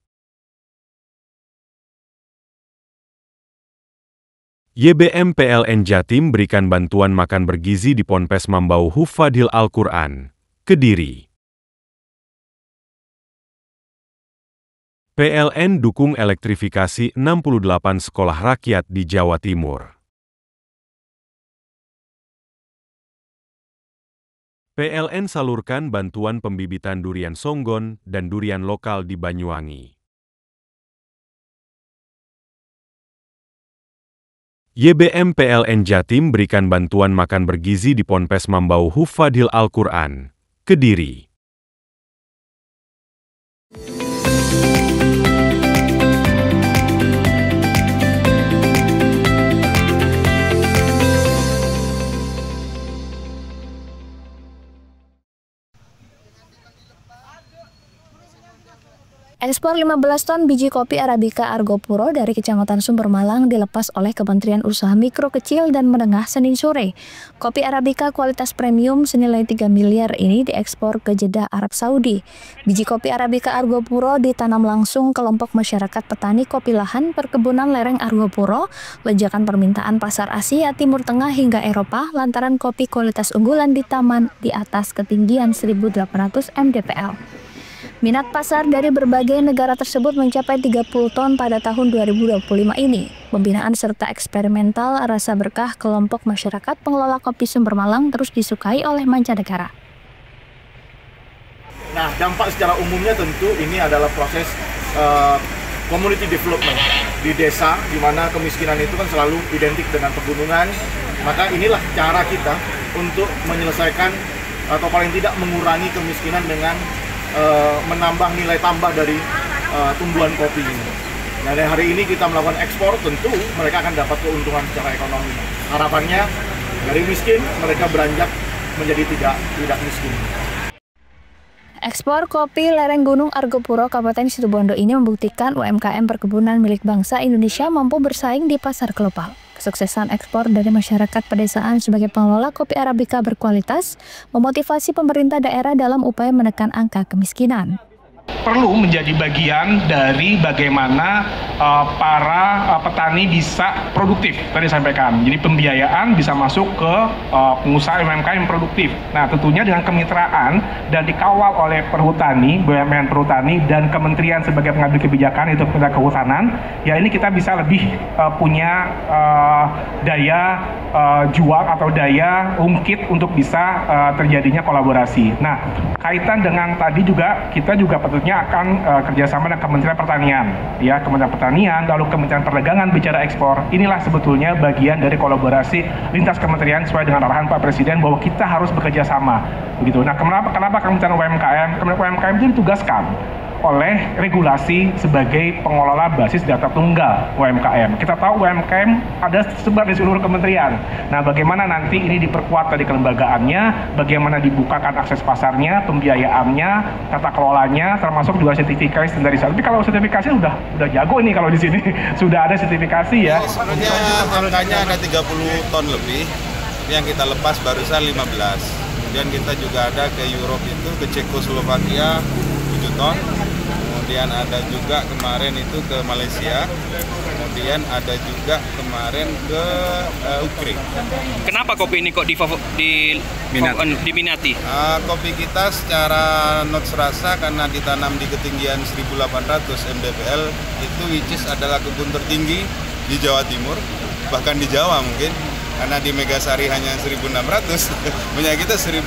YBM PLN Jatim berikan bantuan makan bergizi di Ponpes Mambau Hufadhil Al-Quran, Kediri. PLN dukung elektrifikasi 68 sekolah rakyat di Jawa Timur. PLN salurkan bantuan pembibitan durian songgon dan durian lokal di Banyuwangi. YBM PLN Jatim berikan bantuan makan bergizi di Ponpes Mambau Hufadhil Al-Quran, Kediri. Ekspor 15 ton biji kopi Arabica Argopuro dari Kecamatan Sumber Malang dilepas oleh Kementerian Usaha Mikro Kecil dan Menengah Senin sore. Kopi Arabica kualitas premium senilai 3 miliar ini diekspor ke Jeddah, Arab Saudi. Biji kopi Arabica Argopuro ditanam langsung kelompok masyarakat petani kopi lahan perkebunan lereng Argopuro, lonjakan permintaan pasar Asia, Timur Tengah hingga Eropa lantaran kopi kualitas unggulan di taman di atas ketinggian 1.800 mdpl. Minat pasar dari berbagai negara tersebut mencapai 30 ton pada tahun 2025 ini. Pembinaan serta eksperimental rasa berkah kelompok masyarakat pengelola kopi Sumber Malang terus disukai oleh mancanegara. Nah, dampak secara umumnya tentu ini adalah proses community development di desa, di mana kemiskinan itu kan selalu identik dengan pegunungan. Maka inilah cara kita untuk menyelesaikan atau paling tidak mengurangi kemiskinan dengan menambah nilai tambah dari tumbuhan kopi ini. Nah, dari hari ini kita melakukan ekspor, tentu mereka akan dapat keuntungan secara ekonomi. Harapannya dari miskin mereka beranjak menjadi tidak miskin. Ekspor kopi lereng Gunung Argopuro Kabupaten Situbondo ini membuktikan UMKM perkebunan milik bangsa Indonesia mampu bersaing di pasar global. Kesuksesan ekspor dari masyarakat pedesaan sebagai pengelola kopi Arabica berkualitas memotivasi pemerintah daerah dalam upaya menekan angka kemiskinan. Perlu menjadi bagian dari bagaimana para petani bisa produktif tadi sampaikan. Jadi pembiayaan bisa masuk ke pengusaha UMKM produktif. Nah, tentunya dengan kemitraan dan dikawal oleh Perhutani, BUMN Perhutani dan Kementerian sebagai pengambil kebijakan itu Kementerian Kehutanan, ya ini kita bisa lebih punya daya jual atau daya ungkit untuk bisa terjadinya kolaborasi. Nah, kaitan dengan tadi juga kita juga tentunya akan kerjasama dengan Kementerian Pertanian, ya Kementerian Pertanian, lalu Kementerian Perdagangan bicara ekspor. Inilah sebetulnya bagian dari kolaborasi lintas kementerian sesuai dengan arahan Pak Presiden bahwa kita harus bekerja sama, begitu. Nah, kenapa Kementerian UMKM? Kementerian UMKM itu ditugaskan oleh regulasi sebagai pengelola basis data tunggal UMKM. Kita tahu UMKM ada sebar di seluruh kementerian. Nah, bagaimana nanti ini diperkuat dari kelembagaannya, bagaimana dibukakan akses pasarnya, pembiayaannya, tata kelolanya, termasuk juga sertifikasi standarisasi. Tapi kalau sertifikasi udah jago ini kalau di sini sudah ada sertifikasi ya. Sebenarnya angkanya ada 30 ton lebih, yang kita lepas barusan 15. Kemudian kita juga ada ke Europe itu, ke Cekoslovakia 7 ton. Kemudian ada juga kemarin itu ke Malaysia, kemudian ada juga kemarin ke Ukraina. Kenapa kopi ini kok diminati? Kopi kita secara notes rasa karena ditanam di ketinggian 1.800 mdpl itu which is adalah kebun tertinggi di Jawa Timur, bahkan di Jawa mungkin, karena di Megasari hanya 1.600, punya kita 1.800.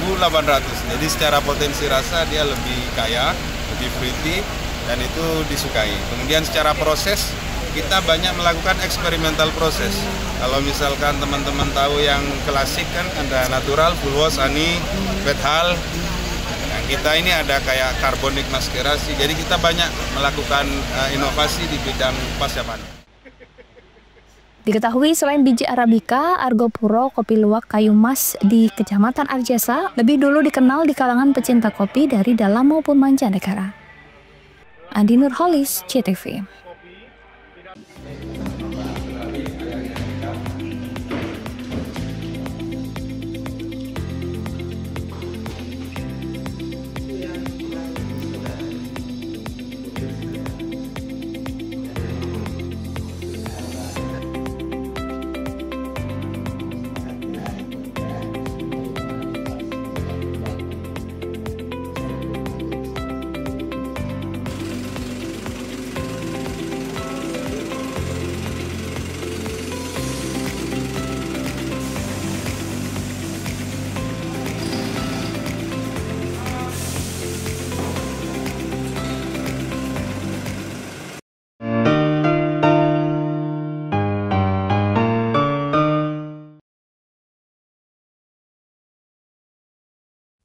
Jadi secara potensi rasa dia lebih kaya, lebih fruity, dan itu disukai. Kemudian secara proses kita banyak melakukan eksperimental proses. Kalau misalkan teman-teman tahu yang klasik kan ada natural, full wash, honey, wet hull. Nah, kita ini ada kayak carbonic maskerasi. Jadi kita banyak melakukan inovasi di bidang pasca panen. Diketahui selain biji Arabica, Argopuro kopi luwak kayu mas di Kecamatan Arjasa lebih dulu dikenal di kalangan pecinta kopi dari dalam maupun mancanegara. Andi Nurholis, CTV.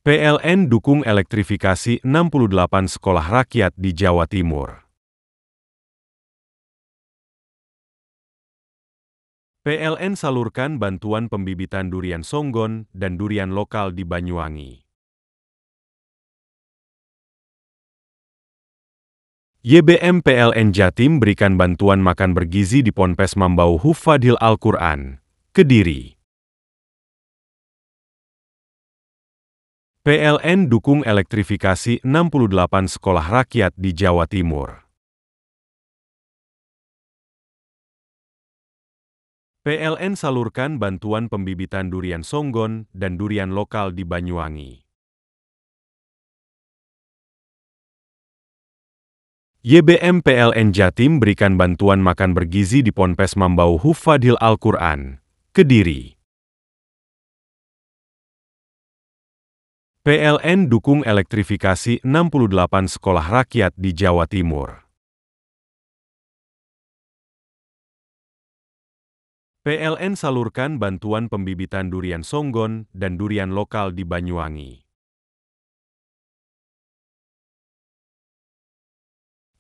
PLN dukung elektrifikasi 68 sekolah rakyat di Jawa Timur. PLN salurkan bantuan pembibitan durian songgon dan durian lokal di Banyuwangi. YBM PLN Jatim berikan bantuan makan bergizi di Ponpes Mambau Hufadhil Al-Quran, Kediri. PLN dukung elektrifikasi 68 sekolah rakyat di Jawa Timur. PLN salurkan bantuan pembibitan durian songgon dan durian lokal di Banyuwangi. YBM PLN Jatim berikan bantuan makan bergizi di Ponpes Mambau Hufadhil Al-Quran, Kediri. PLN dukung elektrifikasi 68 sekolah rakyat di Jawa Timur. PLN salurkan bantuan pembibitan durian songgon dan durian lokal di Banyuwangi.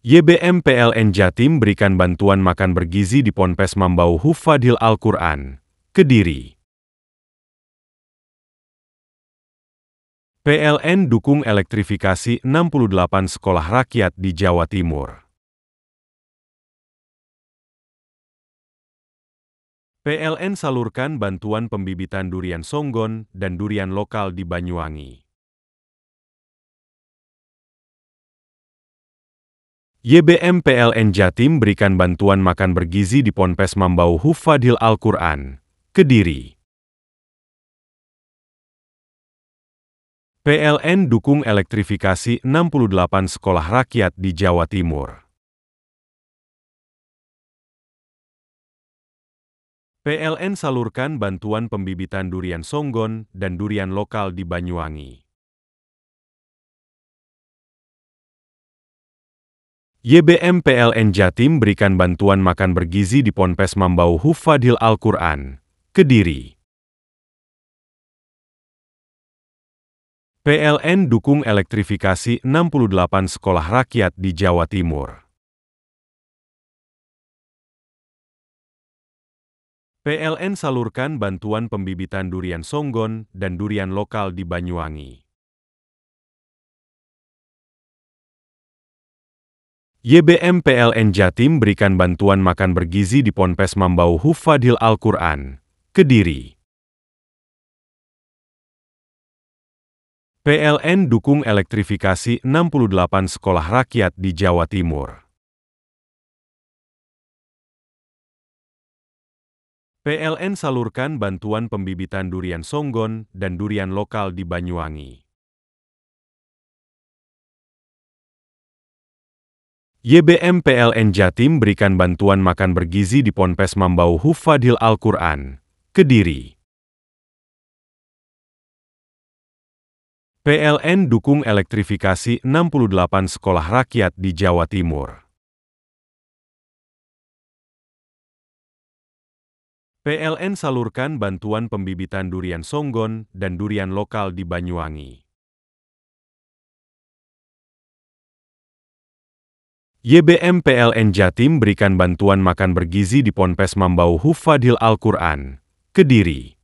YBM PLN Jatim berikan bantuan makan bergizi di Ponpes Mambau Hufadhil Al-Quran, Kediri. PLN dukung elektrifikasi 68 sekolah rakyat di Jawa Timur. PLN salurkan bantuan pembibitan durian songgon dan durian lokal di Banyuwangi. YBM PLN Jatim berikan bantuan makan bergizi di Ponpes Mambau Hufadhil Al-Quran, Kediri. PLN dukung elektrifikasi 68 sekolah rakyat di Jawa Timur. PLN salurkan bantuan pembibitan durian songgon dan durian lokal di Banyuwangi. YBM PLN Jatim berikan bantuan makan bergizi di Ponpes Mambau Hufadhil Al-Quran, Kediri. PLN dukung elektrifikasi 68 sekolah rakyat di Jawa Timur. PLN salurkan bantuan pembibitan durian songgon dan durian lokal di Banyuwangi. YBM PLN Jatim berikan bantuan makan bergizi di Ponpes Mambau Hufadhil Al-Quran, Kediri. PLN dukung elektrifikasi 68 sekolah rakyat di Jawa Timur. PLN salurkan bantuan pembibitan durian songgon dan durian lokal di Banyuwangi. YBM PLN Jatim berikan bantuan makan bergizi di Ponpes Mambau Hufadhil Al-Quran, Kediri. PLN dukung elektrifikasi 68 sekolah rakyat di Jawa Timur. PLN salurkan bantuan pembibitan durian songgon dan durian lokal di Banyuwangi. YBM PLN Jatim berikan bantuan makan bergizi di Ponpes Mambau Hufadhil Al-Quran, Kediri.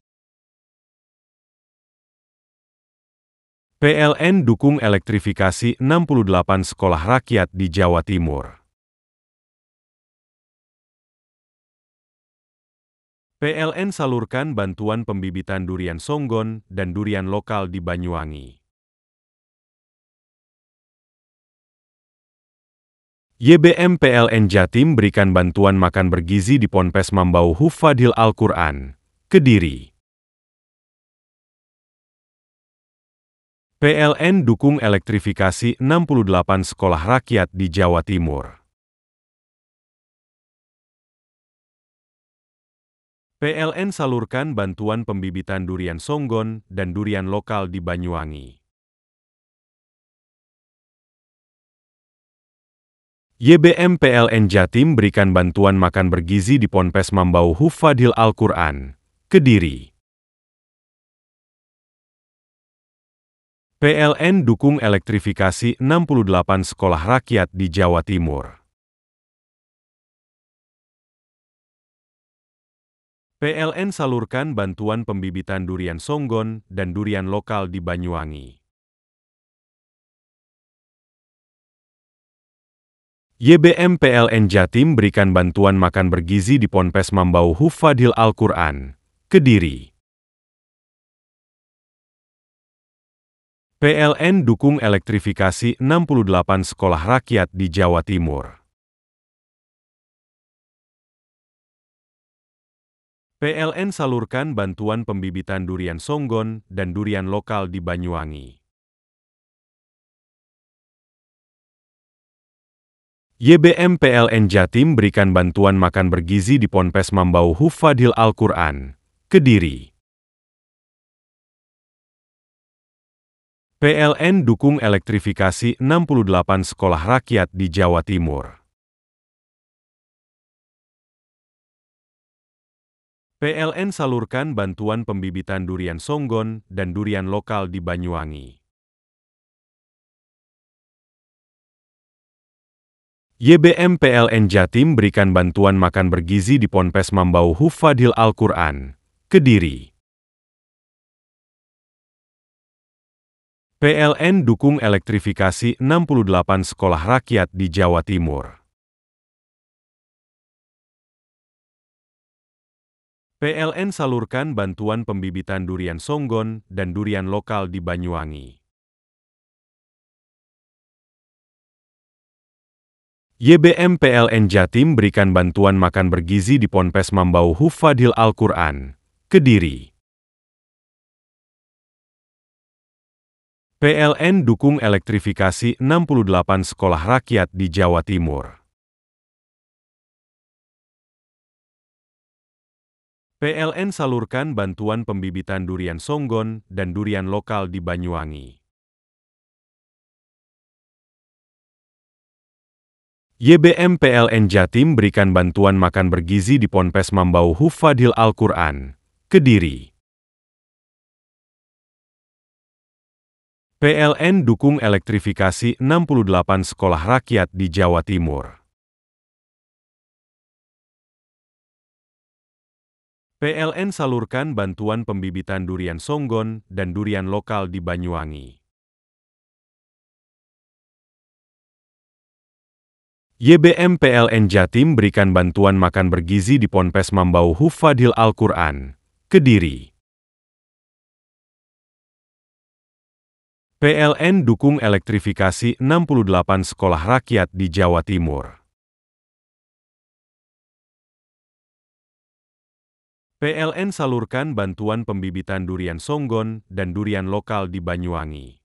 PLN dukung elektrifikasi 68 sekolah rakyat di Jawa Timur. PLN salurkan bantuan pembibitan durian songgon dan durian lokal di Banyuwangi. YBM PLN Jatim berikan bantuan makan bergizi di Ponpes Mambau Hufadhil Al-Quran, Kediri. PLN dukung elektrifikasi 68 sekolah rakyat di Jawa Timur. PLN salurkan bantuan pembibitan durian songgon dan durian lokal di Banyuwangi. YBM PLN Jatim berikan bantuan makan bergizi di Ponpes Mambau Hufadhil Al-Quran, Kediri. PLN dukung elektrifikasi 68 sekolah rakyat di Jawa Timur. PLN salurkan bantuan pembibitan durian songgon dan durian lokal di Banyuwangi. YBM PLN Jatim berikan bantuan makan bergizi di Ponpes Mambau Hufadhil Al-Quran, Kediri. PLN dukung elektrifikasi 68 sekolah rakyat di Jawa Timur. PLN salurkan bantuan pembibitan durian songgon dan durian lokal di Banyuwangi. YBM PLN Jatim berikan bantuan makan bergizi di Ponpes Mambau Hufadhil Al-Quran, Kediri. PLN dukung elektrifikasi 68 sekolah rakyat di Jawa Timur. PLN salurkan bantuan pembibitan durian songgon dan durian lokal di Banyuwangi. YBM PLN Jatim berikan bantuan makan bergizi di Ponpes Mambau Hufadhil Al-Quran, Kediri. PLN dukung elektrifikasi 68 sekolah rakyat di Jawa Timur. PLN salurkan bantuan pembibitan durian songgon dan durian lokal di Banyuwangi. YBM PLN Jatim berikan bantuan makan bergizi di Ponpes Mambau Hufadhil Al-Quran, Kediri. PLN dukung elektrifikasi 68 sekolah rakyat di Jawa Timur. PLN salurkan bantuan pembibitan durian songgon dan durian lokal di Banyuwangi. YBM PLN Jatim berikan bantuan makan bergizi di Ponpes Mambau Hufadhil Al-Quran, Kediri. PLN dukung elektrifikasi 68 sekolah rakyat di Jawa Timur. PLN salurkan bantuan pembibitan durian songgon dan durian lokal di Banyuwangi. YBM PLN Jatim berikan bantuan makan bergizi di Ponpes Mambau Hufadhil Al-Quran, Kediri. PLN dukung elektrifikasi 68 sekolah rakyat di Jawa Timur. PLN salurkan bantuan pembibitan durian songgon dan durian lokal di Banyuwangi.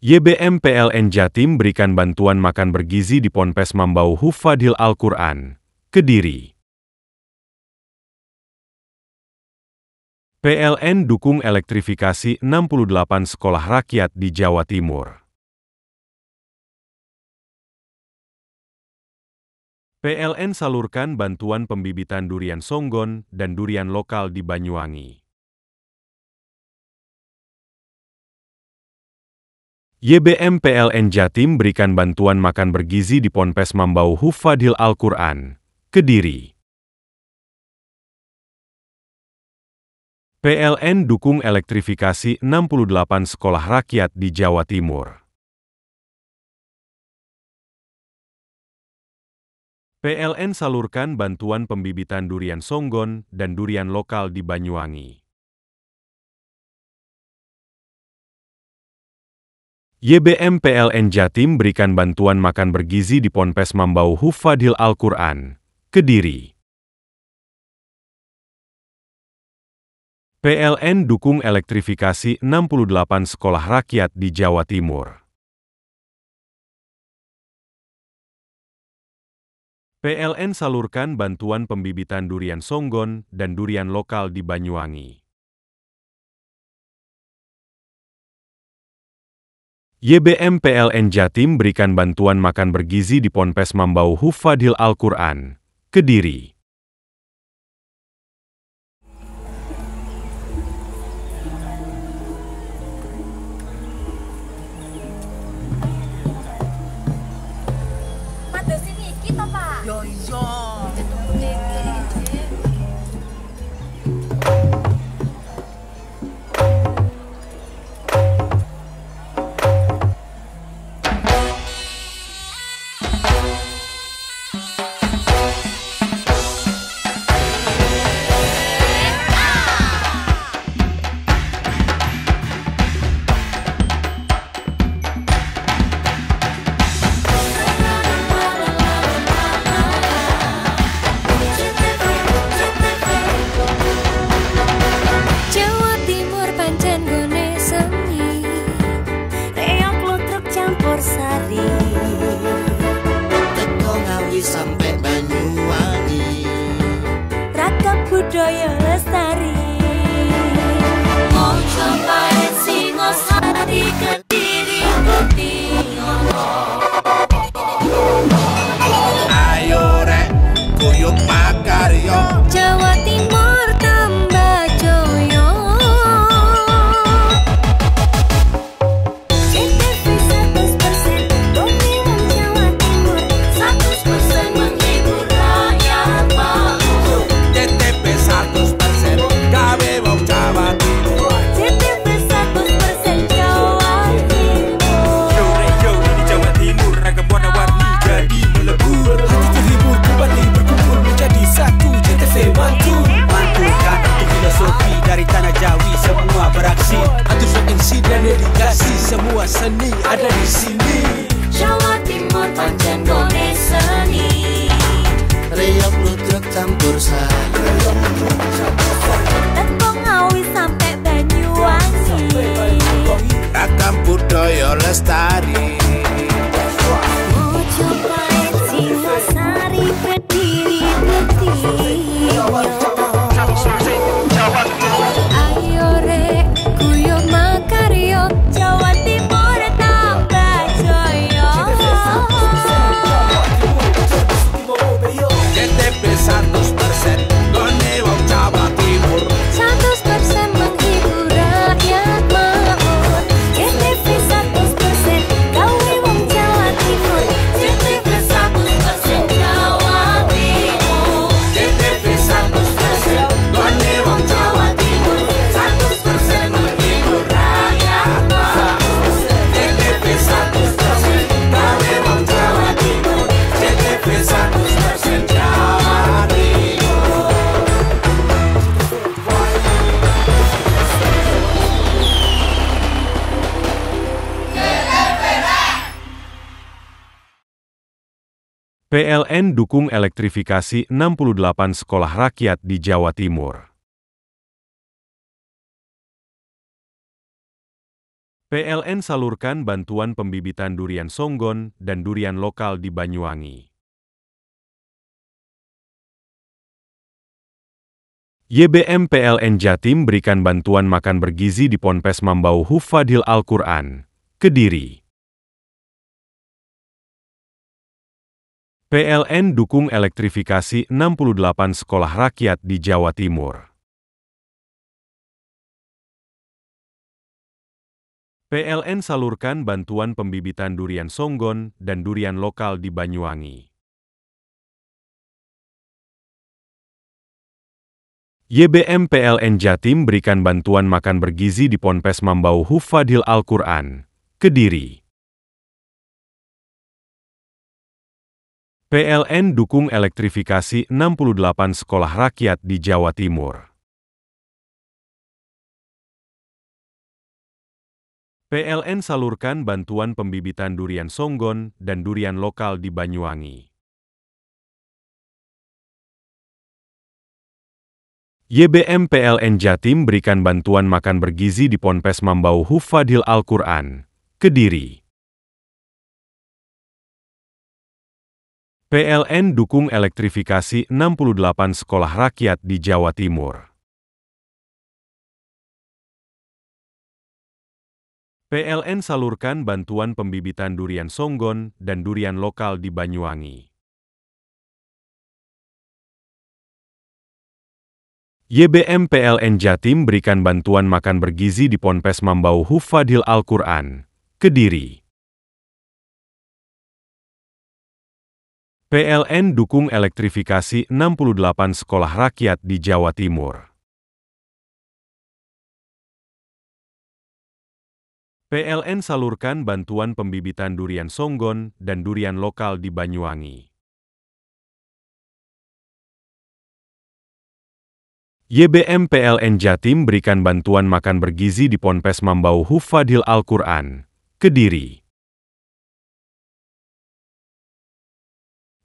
YBM PLN Jatim berikan bantuan makan bergizi di Ponpes Mambau Hufadhil Al-Quran, Kediri. PLN dukung elektrifikasi 68 sekolah rakyat di Jawa Timur. PLN salurkan bantuan pembibitan durian songgon dan durian lokal di Banyuwangi. YBM PLN Jatim berikan bantuan makan bergizi di Ponpes Mambau Hufadhil Al-Quran, Kediri. PLN dukung elektrifikasi 68 sekolah rakyat di Jawa Timur. PLN salurkan bantuan pembibitan durian songgon dan durian lokal di Banyuwangi. YBM PLN Jatim berikan bantuan makan bergizi di Ponpes Mambau Hufadhil Al-Quran, Kediri. PLN dukung elektrifikasi 68 sekolah rakyat di Jawa Timur. PLN salurkan bantuan pembibitan durian songgon dan durian lokal di Banyuwangi. YBM PLN Jatim berikan bantuan makan bergizi di Ponpes Mambau Hufadhil Al-Quran, Kediri. PLN dukung elektrifikasi 68 sekolah rakyat di Jawa Timur. PLN salurkan bantuan pembibitan durian songgon dan durian lokal di Banyuwangi. YBM PLN Jatim berikan bantuan makan bergizi di Ponpes Mambau Hufadhil Al-Quran, Kediri. PLN dukung elektrifikasi 68 sekolah rakyat di Jawa Timur. PLN salurkan bantuan pembibitan durian songgon dan durian lokal di Banyuwangi. YBM PLN Jatim berikan bantuan makan bergizi di Ponpes Mambau Hufadhil Al-Quran, Kediri. PLN dukung elektrifikasi 68 sekolah rakyat di Jawa Timur. PLN salurkan bantuan pembibitan durian songgon dan durian lokal di Banyuwangi. YBM PLN Jatim berikan bantuan makan bergizi di Ponpes Mambau Hufadhil Al-Quran, Kediri. PLN dukung elektrifikasi 68 sekolah rakyat di Jawa Timur. PLN salurkan bantuan pembibitan durian songgon dan durian lokal di Banyuwangi. YBM PLN Jatim berikan bantuan makan bergizi di Ponpes Mambau Hufadhil Al-Quran, Kediri. PLN dukung elektrifikasi 68 sekolah rakyat di Jawa Timur. PLN salurkan bantuan pembibitan durian songgon dan durian lokal di Banyuwangi. YBM PLN Jatim berikan bantuan makan bergizi di Ponpes Mambau Hufadhil Al-Quran, Kediri.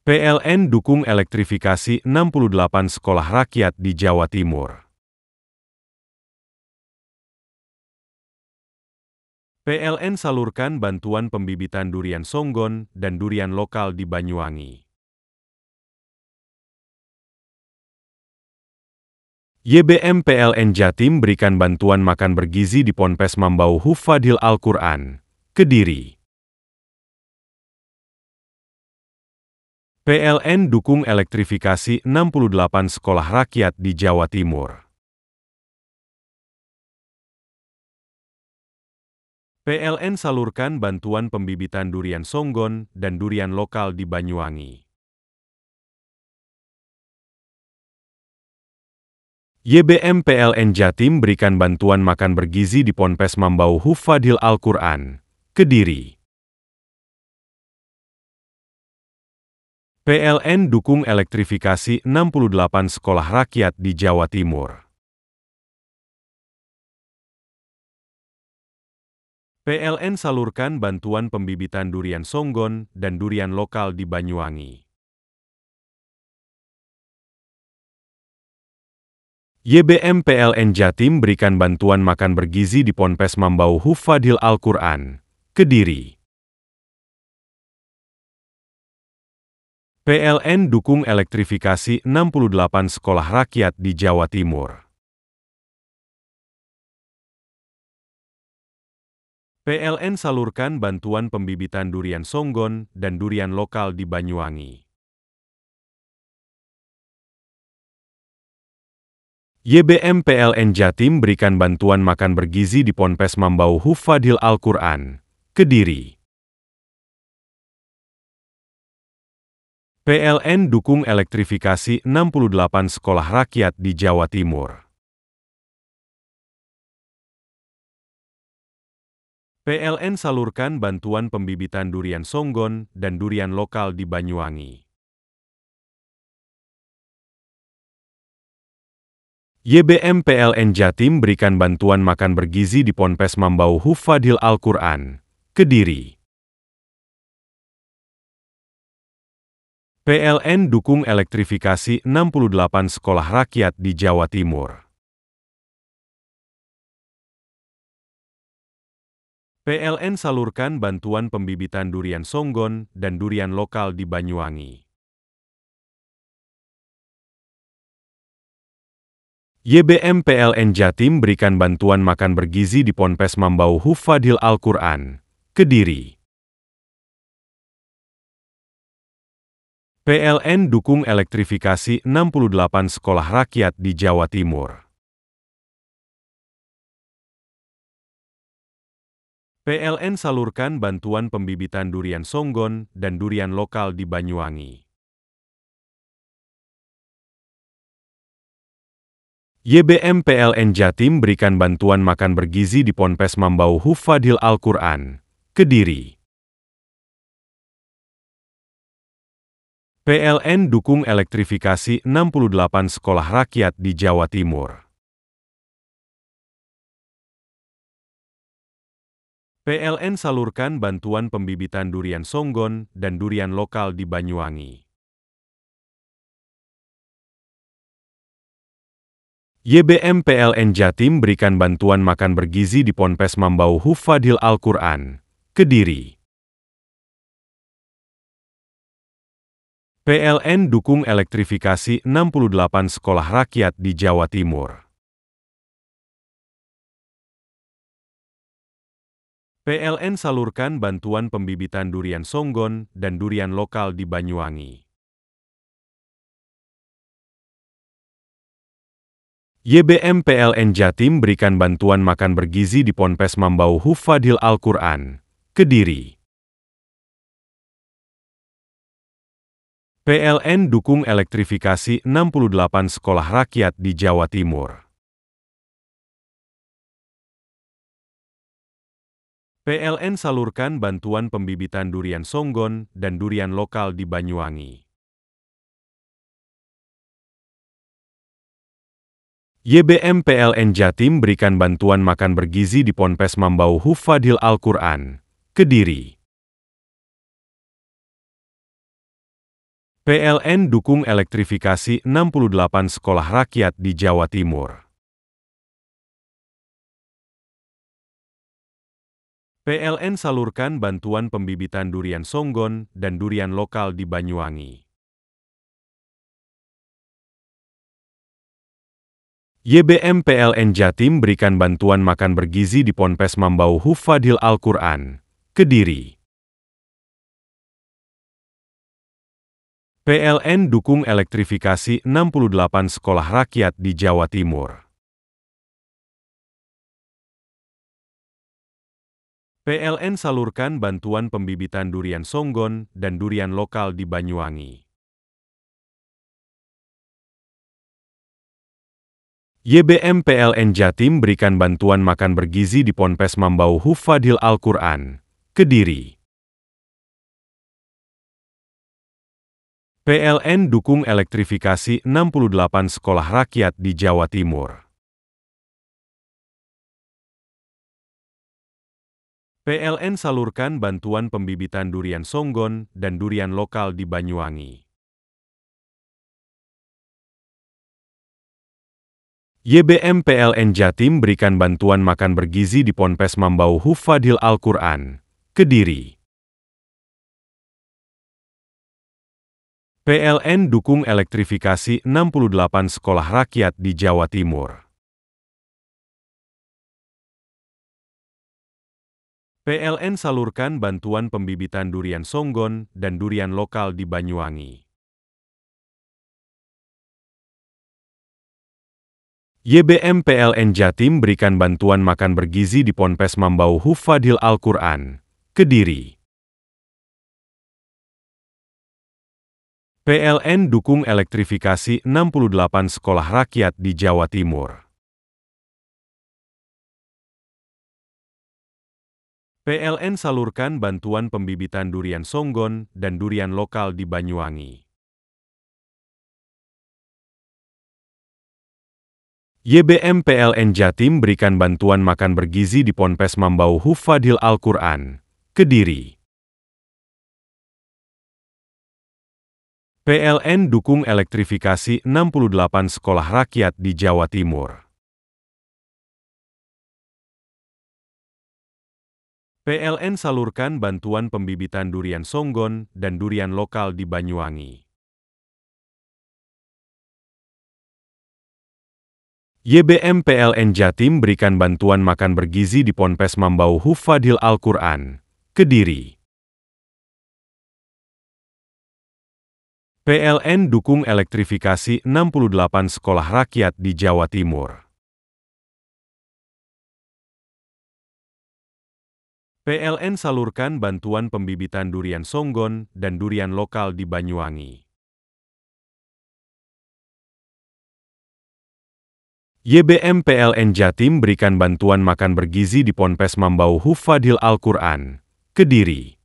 PLN dukung elektrifikasi 68 sekolah rakyat di Jawa Timur. PLN salurkan bantuan pembibitan durian songgon dan durian lokal di Banyuwangi. YBM PLN Jatim berikan bantuan makan bergizi di Ponpes Mambau Hufadhil Al-Quran, Kediri. PLN dukung elektrifikasi 68 sekolah rakyat di Jawa Timur. PLN salurkan bantuan pembibitan durian songgon dan durian lokal di Banyuwangi. YBM PLN Jatim berikan bantuan makan bergizi di Ponpes Mambau Hufadhil Al-Quran, Kediri. PLN dukung elektrifikasi 68 sekolah rakyat di Jawa Timur. PLN salurkan bantuan pembibitan durian songgon dan durian lokal di Banyuwangi. YBM PLN Jatim berikan bantuan makan bergizi di Ponpes Mambau Hufadhil Al-Quran, Kediri. PLN dukung elektrifikasi 68 sekolah rakyat di Jawa Timur. PLN salurkan bantuan pembibitan durian songgon dan durian lokal di Banyuwangi. YBM PLN Jatim berikan bantuan makan bergizi di Ponpes Mambau Hufadhil Al-Quran, Kediri. PLN dukung elektrifikasi 68 sekolah rakyat di Jawa Timur. PLN salurkan bantuan pembibitan durian songgon dan durian lokal di Banyuwangi. YBM PLN Jatim berikan bantuan makan bergizi di Ponpes Mambau Hufadhil Al-Quran, Kediri. PLN dukung elektrifikasi 68 sekolah rakyat di Jawa Timur. PLN salurkan bantuan pembibitan durian songgon dan durian lokal di Banyuwangi. YBM PLN Jatim berikan bantuan makan bergizi di Ponpes Mambau Hufadhil Al-Quran, Kediri. PLN dukung elektrifikasi 68 sekolah rakyat di Jawa Timur. PLN salurkan bantuan pembibitan durian songgon dan durian lokal di Banyuwangi. YBM PLN Jatim berikan bantuan makan bergizi di Ponpes Mambau Hufadhil Al-Quran, Kediri. PLN dukung elektrifikasi 68 sekolah rakyat di Jawa Timur. PLN salurkan bantuan pembibitan durian songgon dan durian lokal di Banyuwangi. YBM PLN Jatim berikan bantuan makan bergizi di Ponpes Mambau Hufadhil Al-Quran, Kediri. PLN dukung elektrifikasi 68 sekolah rakyat di Jawa Timur. PLN salurkan bantuan pembibitan durian songgon dan durian lokal di Banyuwangi. YBM PLN Jatim berikan bantuan makan bergizi di Ponpes Mambau Hufadhil Al-Quran, Kediri. PLN dukung elektrifikasi 68 sekolah rakyat di Jawa Timur. PLN salurkan bantuan pembibitan durian songgon dan durian lokal di Banyuwangi. YBM PLN Jatim berikan bantuan makan bergizi di Ponpes Mambau Hufadhil Al-Quran, Kediri. PLN dukung elektrifikasi 68 sekolah rakyat di Jawa Timur. PLN salurkan bantuan pembibitan durian songgon dan durian lokal di Banyuwangi. YBM PLN Jatim berikan bantuan makan bergizi di Ponpes Mambau Hufadhil Al-Quran, Kediri. PLN dukung elektrifikasi 68 sekolah rakyat di Jawa Timur. PLN salurkan bantuan pembibitan durian songgon dan durian lokal di Banyuwangi. YBM PLN Jatim berikan bantuan makan bergizi di Ponpes Mambau Hufadhil Al-Quran, Kediri. PLN dukung elektrifikasi 68 sekolah rakyat di Jawa Timur. PLN salurkan bantuan pembibitan durian songgon dan durian lokal di Banyuwangi. YBM PLN Jatim berikan bantuan makan bergizi di Ponpes Mambau Hufadhil Al-Quran, Kediri. PLN dukung elektrifikasi 68 sekolah rakyat di Jawa Timur. PLN salurkan bantuan pembibitan durian songgon dan durian lokal di Banyuwangi. YBM PLN Jatim berikan bantuan makan bergizi di Ponpes Mambau Hufadhil Al-Quran, Kediri. PLN dukung elektrifikasi 68 sekolah rakyat di Jawa Timur. PLN salurkan bantuan pembibitan durian songgon dan durian lokal di Banyuwangi. YBM PLN Jatim berikan bantuan makan bergizi di Ponpes Mambau Hufadhil Al-Quran, Kediri. PLN dukung elektrifikasi 68 sekolah rakyat di Jawa Timur. PLN salurkan bantuan pembibitan durian songgon dan durian lokal di Banyuwangi. YBM PLN Jatim berikan bantuan makan bergizi di Ponpes Mambau Hufadhil Al-Quran, Kediri. PLN dukung elektrifikasi 68 sekolah rakyat di Jawa Timur. PLN salurkan bantuan pembibitan durian songgon dan durian lokal di Banyuwangi. YBM PLN Jatim berikan bantuan makan bergizi di Ponpes Mambau Hufadhil Al-Quran, Kediri.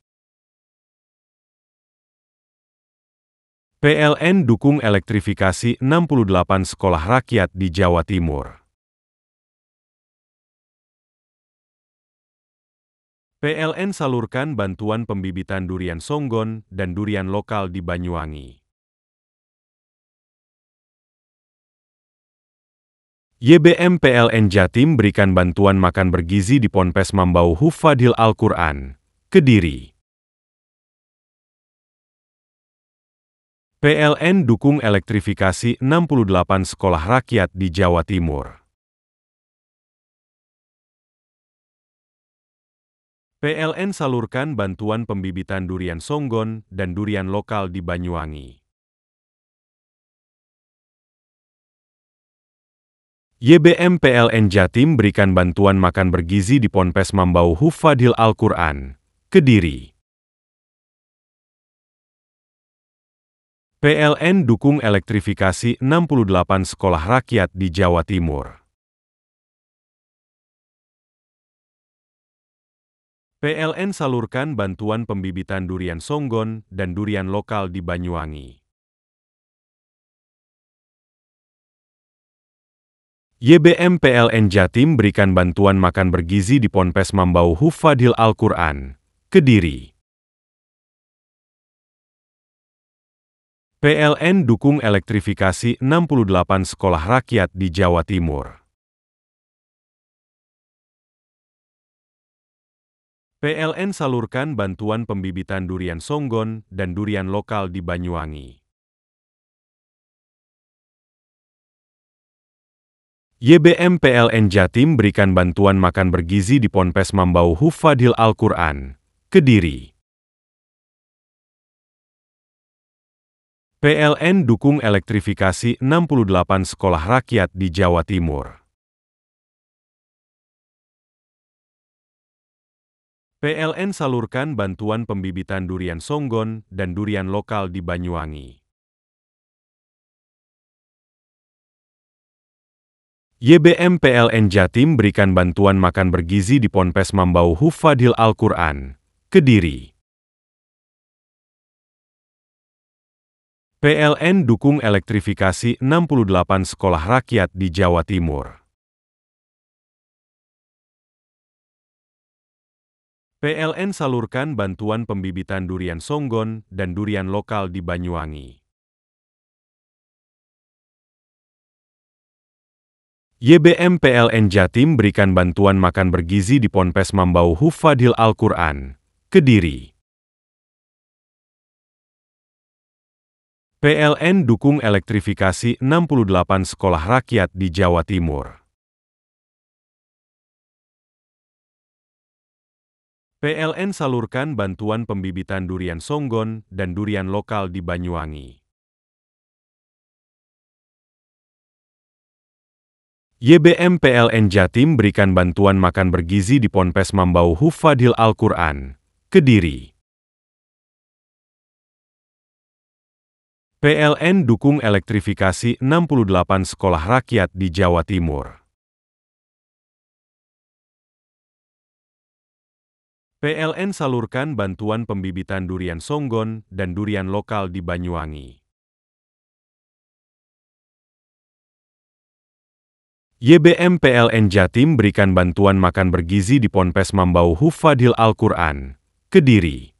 PLN dukung elektrifikasi 68 sekolah rakyat di Jawa Timur. PLN salurkan bantuan pembibitan durian songgon dan durian lokal di Banyuwangi. YBM PLN Jatim berikan bantuan makan bergizi di Ponpes Mambau Hufadhil Al-Quran, Kediri. PLN dukung elektrifikasi 68 sekolah rakyat di Jawa Timur. PLN salurkan bantuan pembibitan durian songgon dan durian lokal di Banyuwangi. YBM PLN Jatim berikan bantuan makan bergizi di Ponpes Mambau Hufadhil Al-Quran, Kediri. PLN dukung elektrifikasi 68 sekolah rakyat di Jawa Timur. PLN salurkan bantuan pembibitan durian songgon dan durian lokal di Banyuwangi. YBM PLN Jatim berikan bantuan makan bergizi di Ponpes Mambau Hufadhil Al-Quran, Kediri. PLN dukung elektrifikasi 68 sekolah rakyat di Jawa Timur. PLN salurkan bantuan pembibitan durian songgon dan durian lokal di Banyuwangi. YBM PLN Jatim berikan bantuan makan bergizi di Ponpes Mambau Hufadhil Al-Quran, Kediri. PLN dukung elektrifikasi 68 sekolah rakyat di Jawa Timur. PLN salurkan bantuan pembibitan durian songgon dan durian lokal di Banyuwangi. YBM PLN Jatim berikan bantuan makan bergizi di Ponpes Mambau Hufadhil Al-Quran, Kediri. PLN dukung elektrifikasi 68 sekolah rakyat di Jawa Timur. PLN salurkan bantuan pembibitan durian songgon dan durian lokal di Banyuwangi. YBM PLN Jatim berikan bantuan makan bergizi di Ponpes Mambau Hufadhil Al-Quran, Kediri. PLN dukung elektrifikasi 68 sekolah rakyat di Jawa Timur. PLN salurkan bantuan pembibitan durian songgon dan durian lokal di Banyuwangi. YBM PLN Jatim berikan bantuan makan bergizi di Ponpes Mambau Hufadhil Al-Quran, Kediri. PLN dukung elektrifikasi 68 sekolah rakyat di Jawa Timur. PLN salurkan bantuan pembibitan durian songgon dan durian lokal di Banyuwangi. YBM PLN Jatim berikan bantuan makan bergizi di Ponpes Mambau Hufadhil Al-Quran, Kediri.